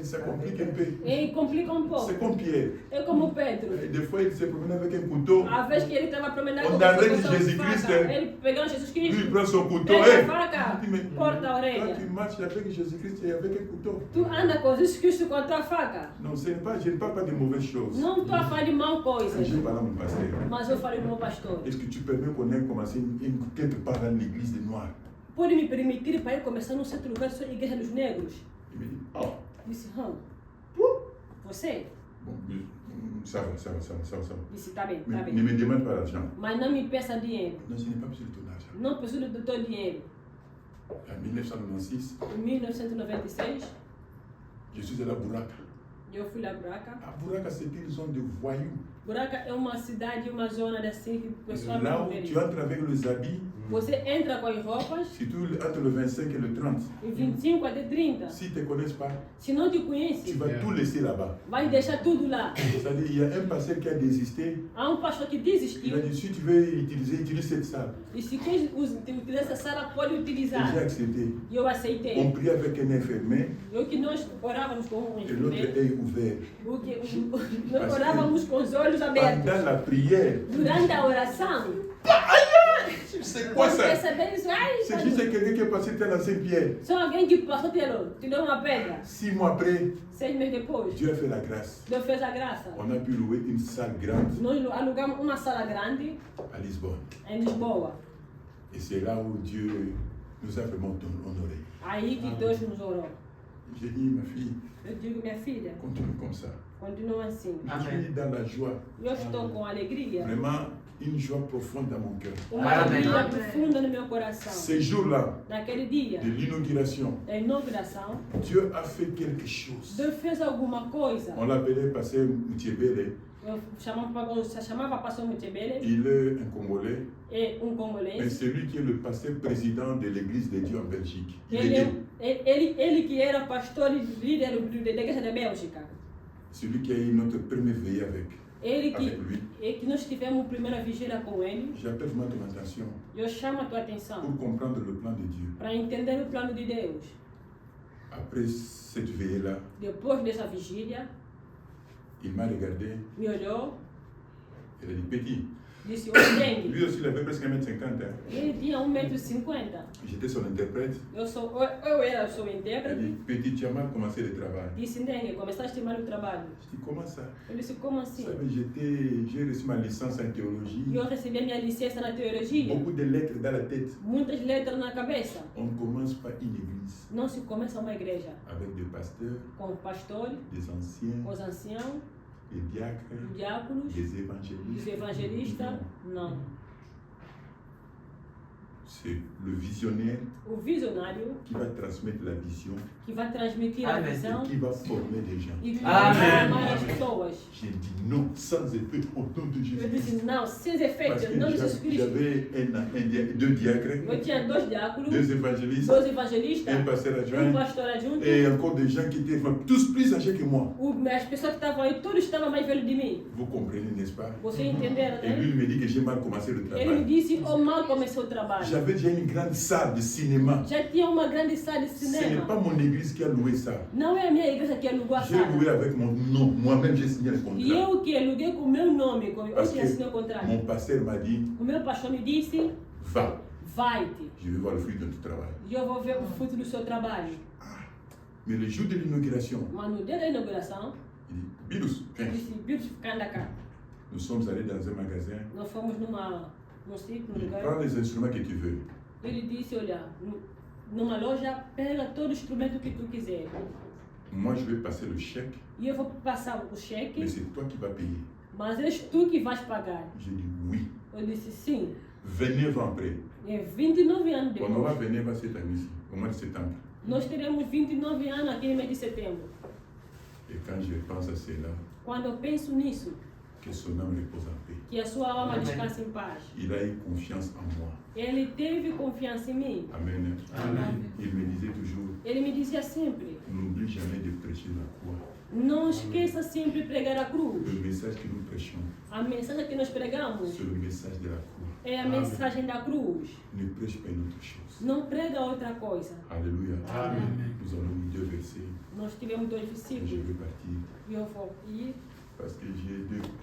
ça complique un peu. complica um pouco. C'est comme Pierre. É como Pedro. Des fois, il se promène avec un couteau. A vez que ele estava promenando On com arrête a Jesus Christ, faca, hein. ele pegando Jesus Lui, il Cristo. prend son couteau. Pega a Hey, faca. corta a Quand orelha. tu marches avec Jésus-Christ et avec un couteau. Tu anda com Jesus Cristo com a tua faca. Non, je ne parle pas de mauvaises choses. Não estou a falar de mal coisas, Je parle à mon pasteur. mas eu falei do meu pastor. Est-ce que tu permets qu'on ait commencé quelque part dans l'église des Noirs? Pode me permitir para ir começar num certo lugar só igreja dos negros? Il me dit, oh, Disse, você? bon, ça va. Disse, tá bem, tá Mais bem. ne me demande pas l'argent. Mas não me peça dinheiro. Non, je n'ai pas besoin de ton argent. Não preciso do teu dinheiro. En 1996, Em 1996, je suis allé à Buraka. eu fui lá a Buraca. À Buraka, c'était une zone de voyous. Buraca é uma cidade, uma zona assim que o pessoal Là não où tu veria. entres avec les habits, Você entra com as roupas, surtout entre le 25 et le 30. em 25 até 30. S'ils ne te connaissent pas, Se não te tu conhece, vas tout laisser là-bas. vai deixar tudo lá. C'est-à-dire, il y a un pasteur qui a désisté. Há um pastor que Il a desistiu dit, si tu veux utiliser, utilise cette salle. e se quer utilizar essa sala, pode Et j'ai utilizar. accepté. E eu On aceitei. prie avec un infirmier Eu que nós orávamos com um et l'autre enfermeiro, œil ouvert. nós orávamos com os olhos abertos. Pendant la prière, Durante a oração, c'est quoi quando ça? perceber isso, ai, C'est juste quelqu'un qui est passé tel ancien pierre. só alguém que passou te deu uma pedra. 6 mois après, 6 meses depois, Dieu a fait la grâce. Deus fez a graça. On a pu louer une salle grande Nós alugamos uma sala grande à Lisbonne. em Lisboa. Et c'est là où Dieu nous a vraiment honorés. Aí que Deus nos orou. J'ai dit, ma fille, Eu digo, minha filha, continue comme ça. continua assim. Je suis dans la joie. Eu estou com alegria, Vraiment, une joie profonde dans mon cœur. uma alegria profunda no meu coração. Ces jours-là Naquele dia de l'inauguration, da inauguração, Dieu a fait quelque chose. Deus fez alguma coisa. On l'appelait Pasteur Moutiébélé. Eu chamava pastor Mutebele, Il est un Congolais, é mais congolês. c'est lui qui est le pasteur président de l'Église de Dieu en Belgique. Il est Ele, gay. ele que era pastor e líder da igreja da Bélgica. Celui qui a eu notre premier veillée avec Ele lui. que nós tivemos a primeira vigília com ele. J'appelle vraiment ton attention Eu chamo a tua atenção pour comprendre le plan de Dieu. para entender o plano de Deus. Après cette veillée-là, Depois dessa vigília, il m'a regardé, me olhou, il a dit petit. disse: Oi, Dengue. Lui aussi, il avait presque 1m50. Hein. Ele tinha 1,50 m. J'étais son interprète. Eu era seu Il a intérprete. dit, petit, tu as mal commencé le travail. Disse: Dengue, começaste mal o trabalho. Je dis, comment ça? Eu disse: Como Vous assim? savez, j'ai reçu ma licence en théologie. E eu recebi a minha licença na teologia. Beaucoup de lettres dans la tête. Muitas letras na cabeça. On ne commence pas une église Não se começa uma igreja avec des pasteurs, com pastores, des anciens, com os anciãos, des diacres, os diáconos, des os évangélistes. evangelistas. Não. C'est le visionnaire O visionário qui va transmettre la vision que vai transmitir a Amém. visão et qui va former des gens. e que vai Amém. formar as pessoas. J'ai dit non, sans effet, au nom de Eu Jésus. disse: Não, sem Parce efeito, que em nome de Jesus Cristo. j'avais deux diacres, Eu tinha 2 diáconos, deux évangélistes, 2 evangelistas, un pasteur um adjoint pastor adjunto. et encore des gens qui étaient tous plus âgés que moi. As pessoas que estavam aí, todos estavam mais velhos de mim. Vous comprenez, n'est-ce pas? Vocês entenderam, Et lui, né? il me dit que j'ai mal commencé le Ele me travail. disse: Oh, mal começou o trabalho. J'avais déjà une grande salle de cinéma. Já tinha uma grande sala de Ce n'est cinema. pas mon église qui a loué ça. Não é a minha igreja que alugou a J'ai loué sala. avec mon nom. Moi-même, j'ai signé le E contrat. eu que aluguei com o meu nome, eu Parce tinha assinado o que contrato. mon pasteur m'a dit, O meu pastor me disse: va, Vai-te, je vais voir le fruit de ton travail. e eu vou ver o fruto do seu trabalho. Mais le jour de l'inauguration, Mas no dia da inauguração, il dit, Bilous, viens. ele disse: Bills, anda cá. Nous sommes allés dans un magasin. Nós fomos num sítio, num Il dit, lugar. prends les instruments que tu veux. Ele disse: Olha, numa loja, pega todo o instrumento que tu quiser. Moi, je vais passer le chèque, E eu vou passar o cheque, mais c'est toi qui vas payer. mas és tu que vais pagar. J'ai dit oui. Eu disse: Sim. 29 ans après, E 29 anos on aura depois, 29 ans cette année-ci, au mois de septembre. nós teremos 29 anos aqui no mês de setembro. Et quand je pense à cela, Quando eu penso nisso, que son âme repose en paix. que a sua alma Amém. descanse em paz. Il a eu confiance en moi. Ele teve confiança em mim. Amen. Amen. Il me disait toujours, Ele me dizia sempre: n'oublie jamais de prêcher la croix. Não esqueça sempre de pregar a cruz. Le message que nous prêchons, A mensagem que nós pregamos c'est le message de la croix. é a mensagem da cruz. Ne prêche pas une autre chose. Não prega outra coisa. Alléluia. Amen. Nous allons lire 2 versets Nós tivemos 2 et je versículos. vais partir. E eu vou ir, Parce que j'ai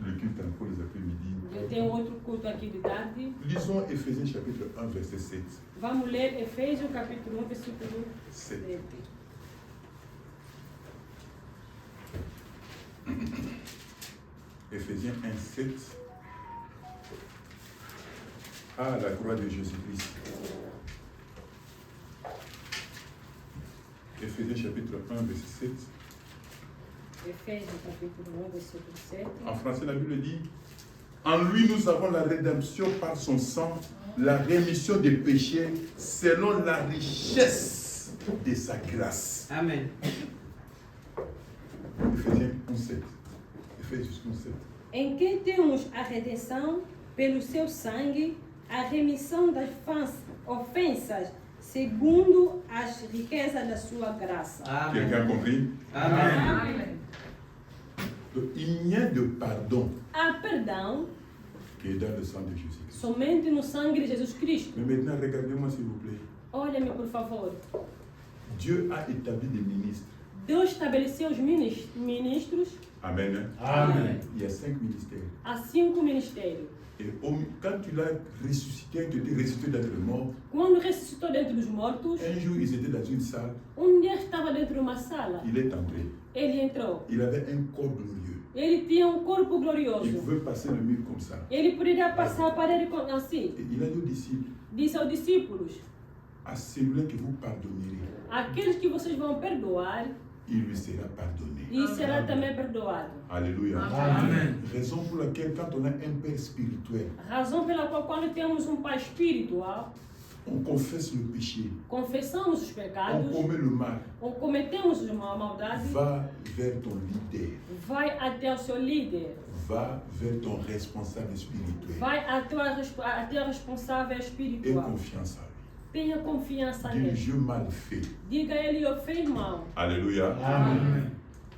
le culte encore les après-midi. Eu tenho outro culto aqui de tarde. Lisons Éphésiens chapitre 1, verset 7. Vamos ler Efésios capítulo 1, versículo 7. 7. Éphésiens 1, 7. À la croix de Jésus-Christ. Éphésiens chapitre 1, verset 7. Efésios capítulo 1, versículo 7. En français, la Bible dit, en lui nous avons la rédemption par son sang, la rémission des péchés selon la richesse de sa grâce. Amém. Éphésiens 1, 7. Éphésiens 1, 7. Em que temos a redenção pelo seu sangue, a remissão das ofensas, segundo as riquezas da sua graça. Quelqu'un a compris? Amém. Donc, il n'y a de pardon Há perdão que dans le sang de Jésus-Christ. somente no sangue de Jesus Cristo. Mais maintenant, regardez-moi s'il vous plaît. Olha-me, por favor. Dieu a établi des ministres. Deus estabeleceu os ministros. Amen. Hein? Amém. Il y a 5 ministères. Há 5 ministérios. Et quand tu l'as ressuscité, tu étais ressuscité d'entre les morts, Quando ressuscitou dentro dos mortos, un jour ils étaient dans une salle, dia estava dentro de uma sala. il est entré. Ele entrou. Il avait un corps glorieux. Ele tinha corpo Il glorioso. pouvait passer le mur comme ça. Ele poderia passar a parede assim. Et il a dit aux disciples, Disse aos discípulos: à celui que vous pardonnerez, aqueles que vocês vão perdoar, il lui sera pardonné. e será também perdoado. Alléluia. Amém. Raison pour laquelle quand on a un père spirituel, Razão pela qual, quando temos pai espiritual, on confesse le péché, confessamos os on pecados, commet le mal, ou cometemos a maldade, va vers ton leader, vai até o seu líder, va vers ton responsable spirituel. vai até o responsável Aie espiritual. confiance en lui. Tenha confiança Dis, nele. je mal fait. Diga a ele: eu fiz mal. Alléluia. Amém.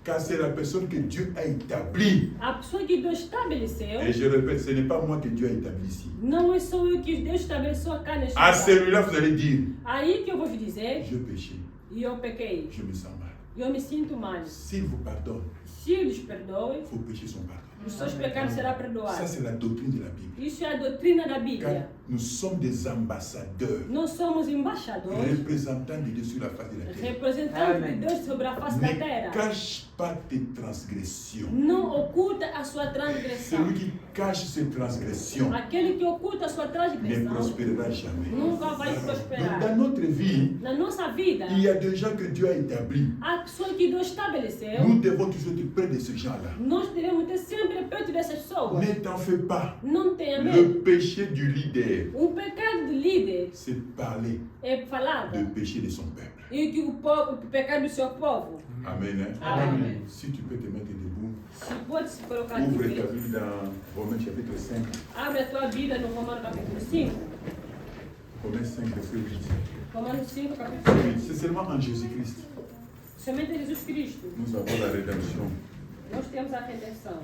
Car c'est la personne que Dieu a établie. A pessoa que Deus estabeleceu, Et je répète, ce n'est pas moi que Dieu a établi ici. não é só eu que Deus estabeleceu cá neste À lugar. celui-là, vous allez dire, Aí que eu vou vos dizer, je péché, e eu pequei, je me sens mal. eu me sinto mal. S'il vous pardonne, Se eles perdoem, vos péchés sont pardonnés. os seus pecados serão Ça, perdoados. c'est la doctrine de la Bible. Isso é a doutrina da Car Bíblia. nous sommes des ambassadeurs, Nós somos embaixadores, représentants de Dieu sur la face de la terre. representantes Amém. de Deus sobre a face da Ne terra. cache pas tes transgressions. Não oculta a sua transgressão. Celui qui cache ses transgressions Aquele que oculta a sua ne transgressão prospérera jamais. nunca vai Donc, prosperar. dans notre vie, Na nossa vida, il y a des gens que Dieu a établis. há pessoas que Deus estabeleceu. Nous devons toujours être près de ces gens-là. Nós devemos ter sempre perto dessas pessoas. Ne t'en fais pas. Não tenha Le medo. péché du leader, Pecado do líder c'est parler é falar du péché de son peuple. e que o pecado do seu povo. Amen. Hein? Amém. Si tu peux te mettre debout, Se pode se colocar de ouvre ta pé. Bible dans Romains chapitre 5. Abre a tua Bíblia no Romanos capítulo 5. Romains 5, verset 8. Romanos 5, capítulo 8. C'est seulement en Jésus-Christ Somente Jesus Cristo nous avons la rédemption, nós temos a redenção,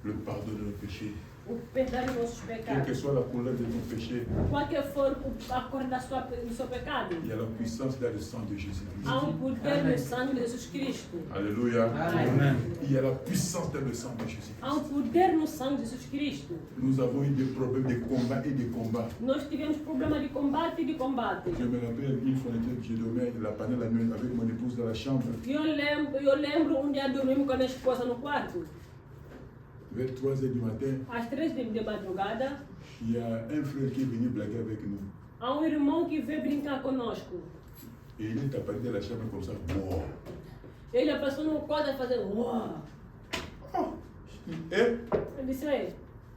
le pardon de nos péchés. o perdão dos nossos Quelle que pecados. soit la couleur de ton péché, Qualquer for a cor do seu pecado, il y a la puissance dans le sang de Jésus-Christ. há poder no sangue de Jesus Cristo. Alléluia. Amém. Il y a la puissance dans le sang de Jésus-Christ. Há poder no sangue de Jesus Cristo. Nous avons eu des problèmes de combat et de combat. Nós tivemos problema de combate e de combate. Je me rappelle une fois, je dormais la panne la nuit avec mon épouse dans la chambre. Eu lembro dia dormimos com a minha esposa no quarto. Vers 3 h du matin, Às 3 de madrugada, il y a un frère qui est venu blaguer avec nous. há irmão que veio brincar conosco. Et il est apparu dans la chambre comme ça. Wow. Ele passou no quarto a fazer uau. Oh. Eh, Eu disse: Ei,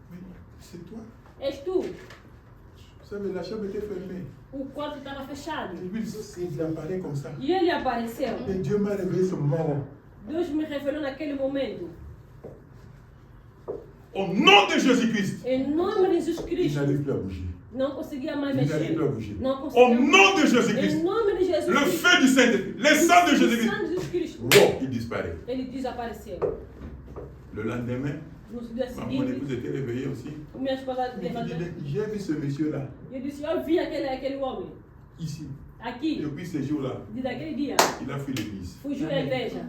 mais c'est toi. és tu? Vous savez, la chambre était fermée. O quarto estava fechado. Et puis, il apparaît comme ça. E ele apareceu. Et Dieu m'a réveillé ce moment. Deus me revelou naquele momento. Au nom de Jésus-Christ, Em nome de Jesus il Cristo. n'arrive plus à bouger. Não conseguia mais Il mexer. n'arrive plus à bouger. Não Au conseguia. nom de Em Jésus-Christ, nome de Jesus le Cristo. feu du Saint-Esprit, le sang de O Jésus-Christ, sangue de Jesus Cristo. wow, il disparaît. Ele desapareceu. Le lendemain, No dia mon seguinte, épouse était réveillée aussi. minha esposa Il me levantou. dit, j'ai vu ce monsieur-là, Eu disse: Eu vi aquele homem. ici. Aqui. Depuis ce jour-là, Desde aquele dia. il a fui l'église. Fugiu da igreja.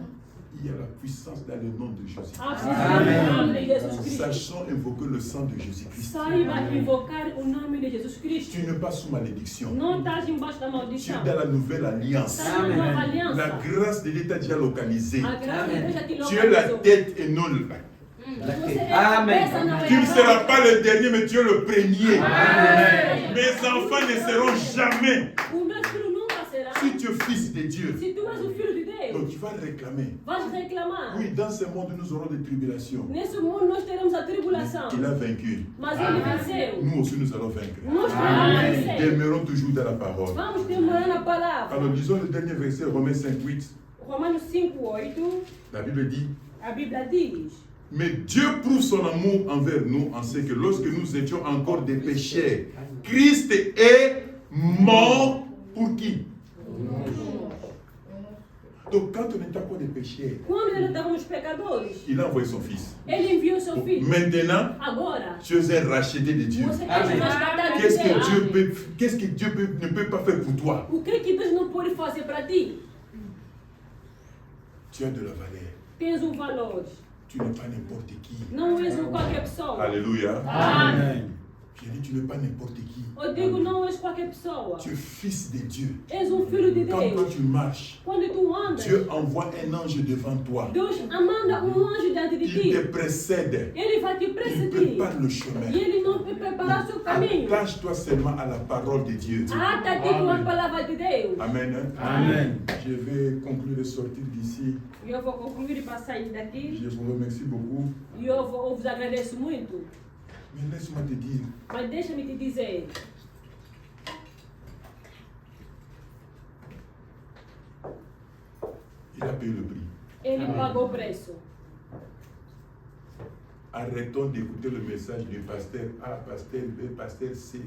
Il y a la puissance dans le nom de Jésus. Há o nome de Jesus Cristo. Sachons invoquer le sang de Jésus-Christ. Saiba invocar o nome de Jesus Cristo. Tu n'es pas sous malédiction. Não estás embaixo da Tu es maldição. dans la nouvelle alliance. Estás na nova La aliança. grâce de Dieu t'a déjà localisé. A graça de Deus já te Tu es la localizou. tête et non le bas. Você é a cabeça, não é Tu ne a seras cauda. pas le dernier, mais tu es le premier. Amém. Mes enfants ne seront jamais. O meu filho nunca será. Si tu es fils de Dieu, Se tu és o filho de donc Deus, tu vas réclamer. vais reclamar. Oui, dans ce monde, nous aurons des tribulations. Nesse mundo nós teremos a tribulação. Il a vaincu. Mas ele venceu. Nous aussi, nous allons vaincre. Nós teremos vencer. Demeurons toujours dans la parole. Vamos demorar na palavra. Alors, lisons le dernier verset, Romains 5:8. Romanos 5:8, La Bible dit: a Bíblia diz: mais Dieu prouve son amour envers nous en ce que lorsque nous étions encore des pécheurs, Christ est mort pour qui? Donc quand on était encore des pécheurs, quando ainda estávamos pecadores, il a envoyé son fils. ele enviou seu filho. Maintenant, Agora, tu es un racheté de Dieu. você é resgatado de Qu'est-ce que Deus. Dieu ne peut pas faire pour toi? O que Deus não pode fazer para ti? Tu as de la valeur. Tens um valor. Tu n'es pas n'importe qui. Não és qualquer pessoa. Alléluia. Amém. J'ai dit, tu n'es pas n'importe qui. Eu digo, não és qualquer pessoa. Tu es fils de Dieu. És filho de Quand toi Deus. tu marches, Quando tu andas, Dieu envoie un ange devant toi. Deus manda anjo diante de Il ti. te précède. Ele vai te Il precedir. prépare le chemin. E ele não vai preparar seu caminho. Attache-toi seulement à la parole de Dieu. Ata-te com a palavra de Deus. Amen. Hein? Amen. Je vais conclure de sortir d'ici. E eu vou concluir para sair daqui. Je vous remercie beaucoup. E eu vos agradeço muito. Mais laisse-moi te dire, Mas deixa-me te dizer. il a payé le prix. Ele pagou o preço. Arrêtons d'écouter le message du pasteur A, pasteur B, pasteur C.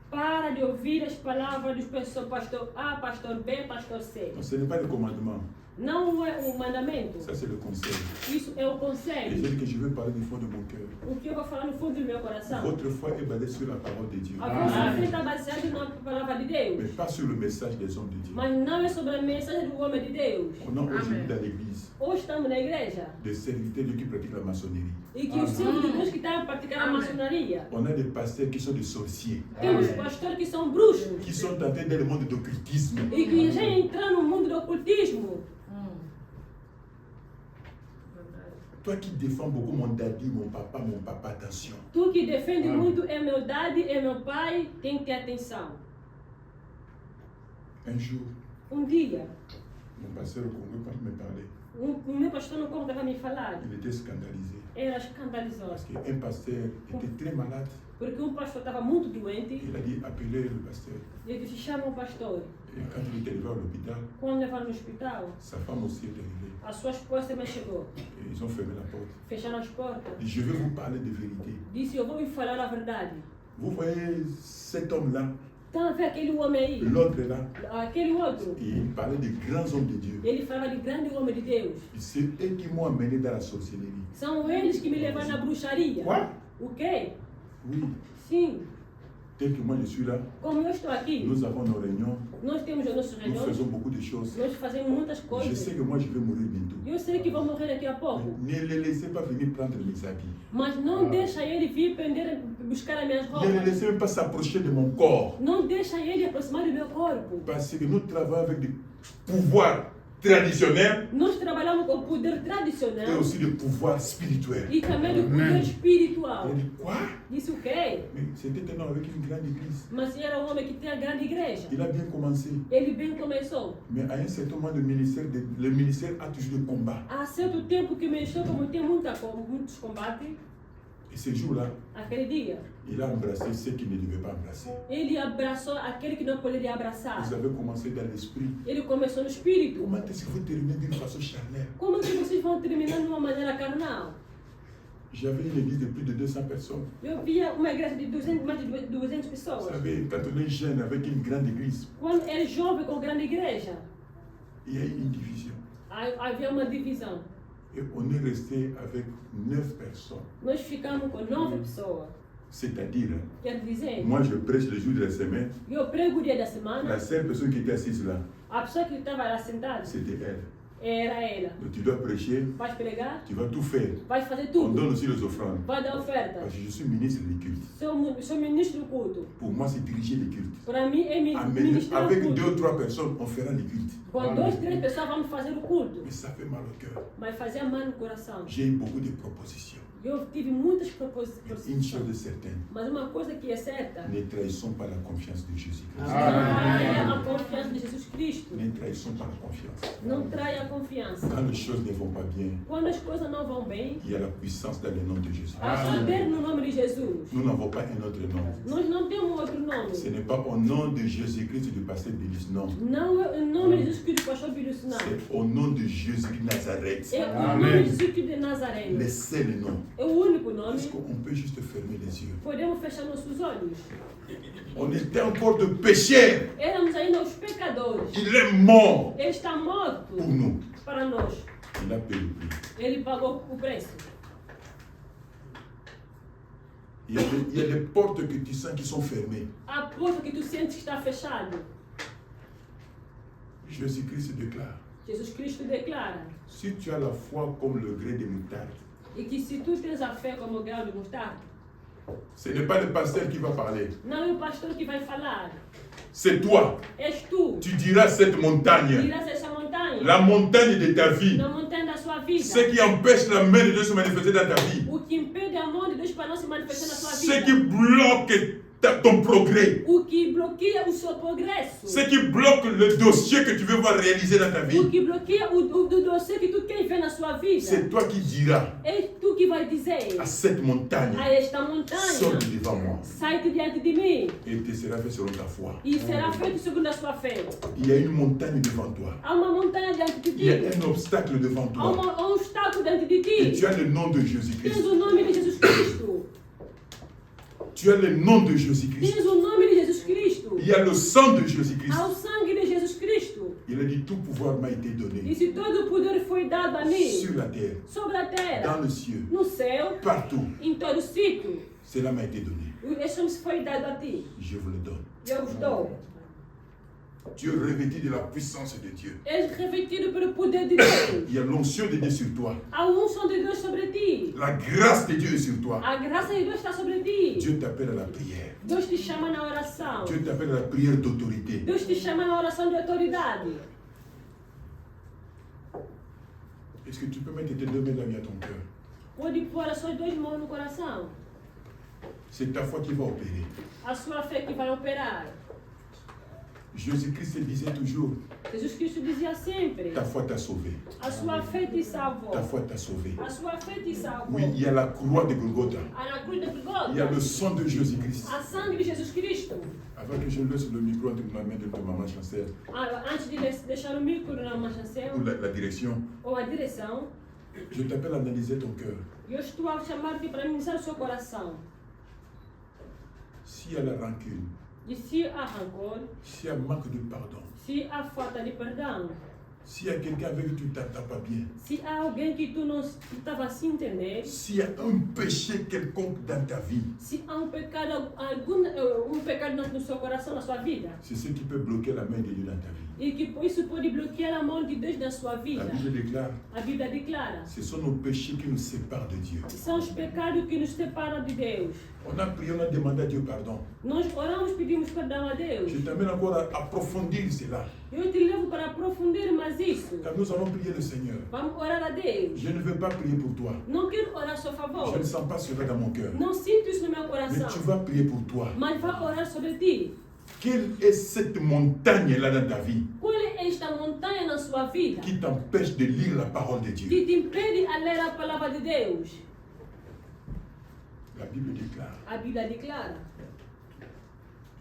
Para de ouvir as palavras dos pessoas, pastor A, pastor B, pastor C. Non, ce n'est pas le commandement. Não é o mandamento. Ça, c'est le conseil. Isso é o Et conselho. j'ai dit que je vais parler du fond de mon cœur. O que eu vou falar no fundo do meu coração. Votre foi est basée sur la parole de Dieu. A vossa fé está baseada na palavra de Mais Deus. pas sur le message des hommes de Dieu. Mas não é sobre a mensagem do homem de Deus. On a aujourd'hui dans l'église Hoje estamos na igreja. des serviteurs de Dieu qui pratiquent la maçonnerie. E que os servos de Deus que estão a praticar a maçonaria. On a des pasteurs qui sont des sorciers, Temos pastores que são bruxos. qui sont entrés dans le monde d'occultisme. E que já entram no mundo do ocultismo. Toi qui défends beaucoup mon daddy, mon papa, attention. Tu que defende muito é meu daddy, é meu pai, tem que ter atenção. Un jour, Dia, mon pasteur au Congo, quand il me parlait, o meu pastor no Congo estava a me falar. il était scandalisé. Era escandaloso. Parce qu'un pasteur était très malade. Porque pastor estava muito doente. Il a dit, appelez le pasteur. Ele disse, chama o pastor. Et quand il est arrivé à l'hôpital, Quando levaram no hospital, sa femme aussi est arrivée. a sua esposa também chegou. Et ils ont fermé la porte. Fecharam as portas. Il dit, je vais vous parler de vérité. Disse, eu vou me falar a verdade. Vous voyez cet homme-là, Estão a ver aquele homem aí? l'autre là, Aquele outro. et il parlait des grands hommes de Dieu. Ele falava de grande homem de Deus. C'est eux qui m'ont amené dans la sorcellerie. São eles que me levaram na bruxaria. Quoi? O quê? Oui. Sim. Tel que moi je suis là, Como eu estou aqui, nous avons nos réunions, nós temos as nossas nous reuniões, faisons beaucoup de choses. nós fazemos muitas Je coisas. sais que moi je vais mourir bientôt. Eu sei que vou morrer daqui a pouco. Ne les laissez pas venir prendre mes habits. Mas não deixa ele vir prender, buscar as minhas Ne les roupas. laissez même pas s'approcher de mon corps. Não deixa ele aproximar do meu corpo. Parce que nous travaillons avec des pouvoirs traditionnels Nós trabalhamos com poder et tradicional aussi des pouvoirs spirituels. e também do poder espiritual. Il a dit, quoi? Disse o quê? Mais c'était un homme avec une grande église. Mas era um homem que tem a grande igreja. Il a bien commencé. Ele bem começou. Mais à un certain moment, le ministère a toujours des combats. Há certo tempo que mexeu, como tem muitos combates, Et ce jour-là, aquele dia, il a embrassé ceux qui ne devaient pas embrasser. ele abraçou aquele que não poderia abraçar. Vous avez commencé dans l'esprit. Ele começou no espírito. Comment est-ce que vous terminez d'une façon charnelle? Como que vocês vão terminar de uma maneira carnal? J'avais une église de plus de 200 personnes. Eu via uma igreja de 200, mais de 200 Vous pessoas. savez, quand on est jeune avec une grande église, Quando era jovem com grande igreja, il y a eu une division. havia uma divisão. Et on est resté avec 9 personnes. Nós ficamos com 9 pessoas. C'est-à-dire, Quer dizer, moi je prêche le jour de la semaine. eu prego o dia da semana, La seule personne qui était assise là, a pessoa que estava lá sentada c'était elle. Era ela. Donc tu dois prêcher, Vais pregar, tu vas tout faire. vais fazer On tudo. donne aussi les offrandes. Vai dar oferta. Parce que je suis ministre des cultes. Sou ministro do culto. Pour moi, c'est diriger les cultes. Para mim é ministrar o Avec culto. 2 ou 3 personnes, on fera les cultes. Com 2, 3 pessoas vamos fazer o culto. Mais ça fait mal au cœur. Mas fazia mal no coração. J'ai eu beaucoup de propositions. Eu tive muitas Une proposições. chose est certaine, Mas uma coisa que é certa, ne trahissons pas la confiance de Jésus-Christ. traia a confiança de Jesus Cristo. Ne trahissons pas la confiance. Não traia a confiança. Quand les choses ne vont pas bien, Quando as coisas não vão bem, il y a la puissance dans le nom de Jésus. há poder no nome de Jesus. Nous n'avons pas un autre nom. Nós não temos outro nome. Ce n'est pas au nom de Jésus-Christ du pasteur Bilis, non. Não é o nome de Jesus Cristo do pastor Bilus, não. C'est au nom de Jésus-Christ de Nazareth. É o nome de Jesus Cristo de Nazaré. Le seul nom. É o único nome. Est-ce qu'on peut juste fermer les yeux? Podemos fechar nossos olhos. On était encore de pécheurs. Éramos ainda os pecadores. Il est mort Ele está morto pour nous. para nós. Il a payé le prix. Ele pagou o preço. Il y a des portes que tu sens qui sont fermées. A porta que tu sentes que está fechada. Jésus-Christ déclare, Jesus Cristo declara. si tu as la foi comme le gré de moutarde, E que se tu tens a fé como o grão de mostarda, ce n'est pas le pasteur qui va parler, não é o pastor que vai falar. c'est toi. És tu. Tu diras cette montagne, Dirás essa montanha. la montagne de ta vie, Na montanha da sua vida. ce qui empêche la main de Dieu de se manifester dans ta vie, O que impede a mão de Deus para não se manifestar na sua ce qui vida. bloque ton progrès, O que bloqueia o seu progresso. ce qui bloque le dossier que tu veux voir réaliser dans ta O vie, que bloqueia o dossiê que tu quer ver na sua vida. c'est toi qui diras És tu que vai dizer à cette montagne, a esta sors montanha, de devant moi, sai-te diante de mim et te sera fait selon ta foi. e será feito segundo a sua fé. Il y a une montagne devant toi, Há uma montanha diante de il y a ti. un obstacle devant Há toi, um obstáculo diante de et ti. tu as le nom de Tens Jésus-Christ. o nome de Jesus Cristo. Tu as le nom de Jésus-Christ. Tens o nome de Jesus Cristo. Il y a le sang de Jésus-Christ. Há o sangue de Jesus Cristo. Il a dit tout pouvoir m'a été E donné se todo o poder foi dado a mim, sur la terre, sobre a terra, dans le ciel, no céu, partout. em todo sítio, Cela m'a été donné. isso foi dado a ti. Je vous le donne. Eu vos dou. Tu es revêtu de la puissance de Dieu. És revestido pelo poder de Deus. Il y a l'onction de Dieu sur toi. A unção de Deus sobre ti. La grâce de Dieu est sur toi. A graça de Deus está sobre ti. Dieu t'appelle à la prière. Deus te chama na oração. Dieu t'appelle à la prière d'autorité. Deus te chama na oração de autoridade. Est-ce que tu peux mettre tes 2 mains là à ton cœur? Pode pôr as suas 2 mãos no coração. C'est ta foi qui va opérer. A sua fé que vai operar. Jésus-Christ disait toujours, Jesus Cristo dizia sempre: ta foi t'a sauvé. a sua fé te salvou. Ta foi t'a sauvé. A sua fé te salvou. Oui, il y a la croix de Golgotha. Na cruz de Il y a le Golgotha, sang de Jésus-Christ. a sangue de Jesus Cristo. Avant que je laisse le micro entre ma main de maman Chancel Antes de deixar o micro na manchancel ou la direction, ou a direção, je t'appelle à analyser ton cœur. eu estou a chamar-te para analisar o seu coração. S'il y a la rancune, E se há rancor, s'il y a manque de pardon, se há falta de perdão, s'il y a quelqu'un avec qui tu ne t'entends pas bien, se há alguém que tu não estava a se entender, s'il y a un péché quelconque dans ta vie, se há pecado, pecado no seu coração, na sua vida, c'est ce qui peut bloquer la main de Dieu dans ta vie. e que isso pode bloquear a mão de Deus na sua La vida. Bible déclare, A Bíblia declara: ce sont nos péchés qui nous séparent de Dieu. são os pecados que nos separam de Deus. On a prié, on a demandé à Dieu pardon. Nós oramos, pedimos perdão a Deus. Je t'amène encore à approfondir cela. Eu te levo para aprofundir mais isso. Car nous allons prier le Seigneur. Vamos orar a Deus. Je ne veux pas prier pour toi. Não quero orar a seu favor. Je ne sens pas cela dans mon cœur. Não sinto isso no meu Mais coração. tu vas prier pour toi. Mas vai orar sobre ti. Quelle est cette montagne-là dans ta vie Qual é esta montanha na sua vida qui t'empêche de lire la parole de Dieu? que te impede a ler a palavra de Deus? La Bible déclare. A Bíblia declara: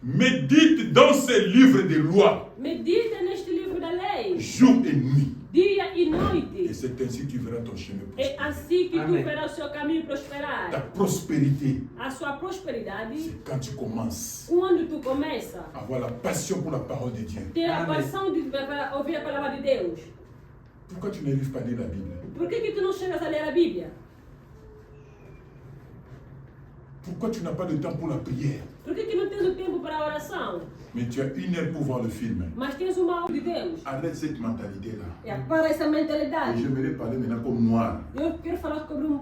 Médite dans ces livres de loi, medita neste livro da lei, jour et nuit. dia e Et noite. c'est ainsi que tu verras ton chemin É prospérer. assim que tu Amém. verás o seu caminho Ta prosperar. prospérité, A sua prosperidade, c'est quand tu commences quando tu começa à avoir la passion pour la parole de Dieu. a ter a Amém. paixão de para ouvir a palavra de Deus. Pourquoi tu n'arrives pas à lire la Bible? Por que tu não chegas a ler a Bíblia? Pourquoi tu n'as pas de temps pour la prière? Por que não tens o tempo para a oração, Mais tu as 1 heure pour voir le film. mas tens uma hora de Deus. Arrête cette mentalité-là. É para essa Et mentalidade. j'aimerais parler maintenant comme noir. Eu quero falar sobre um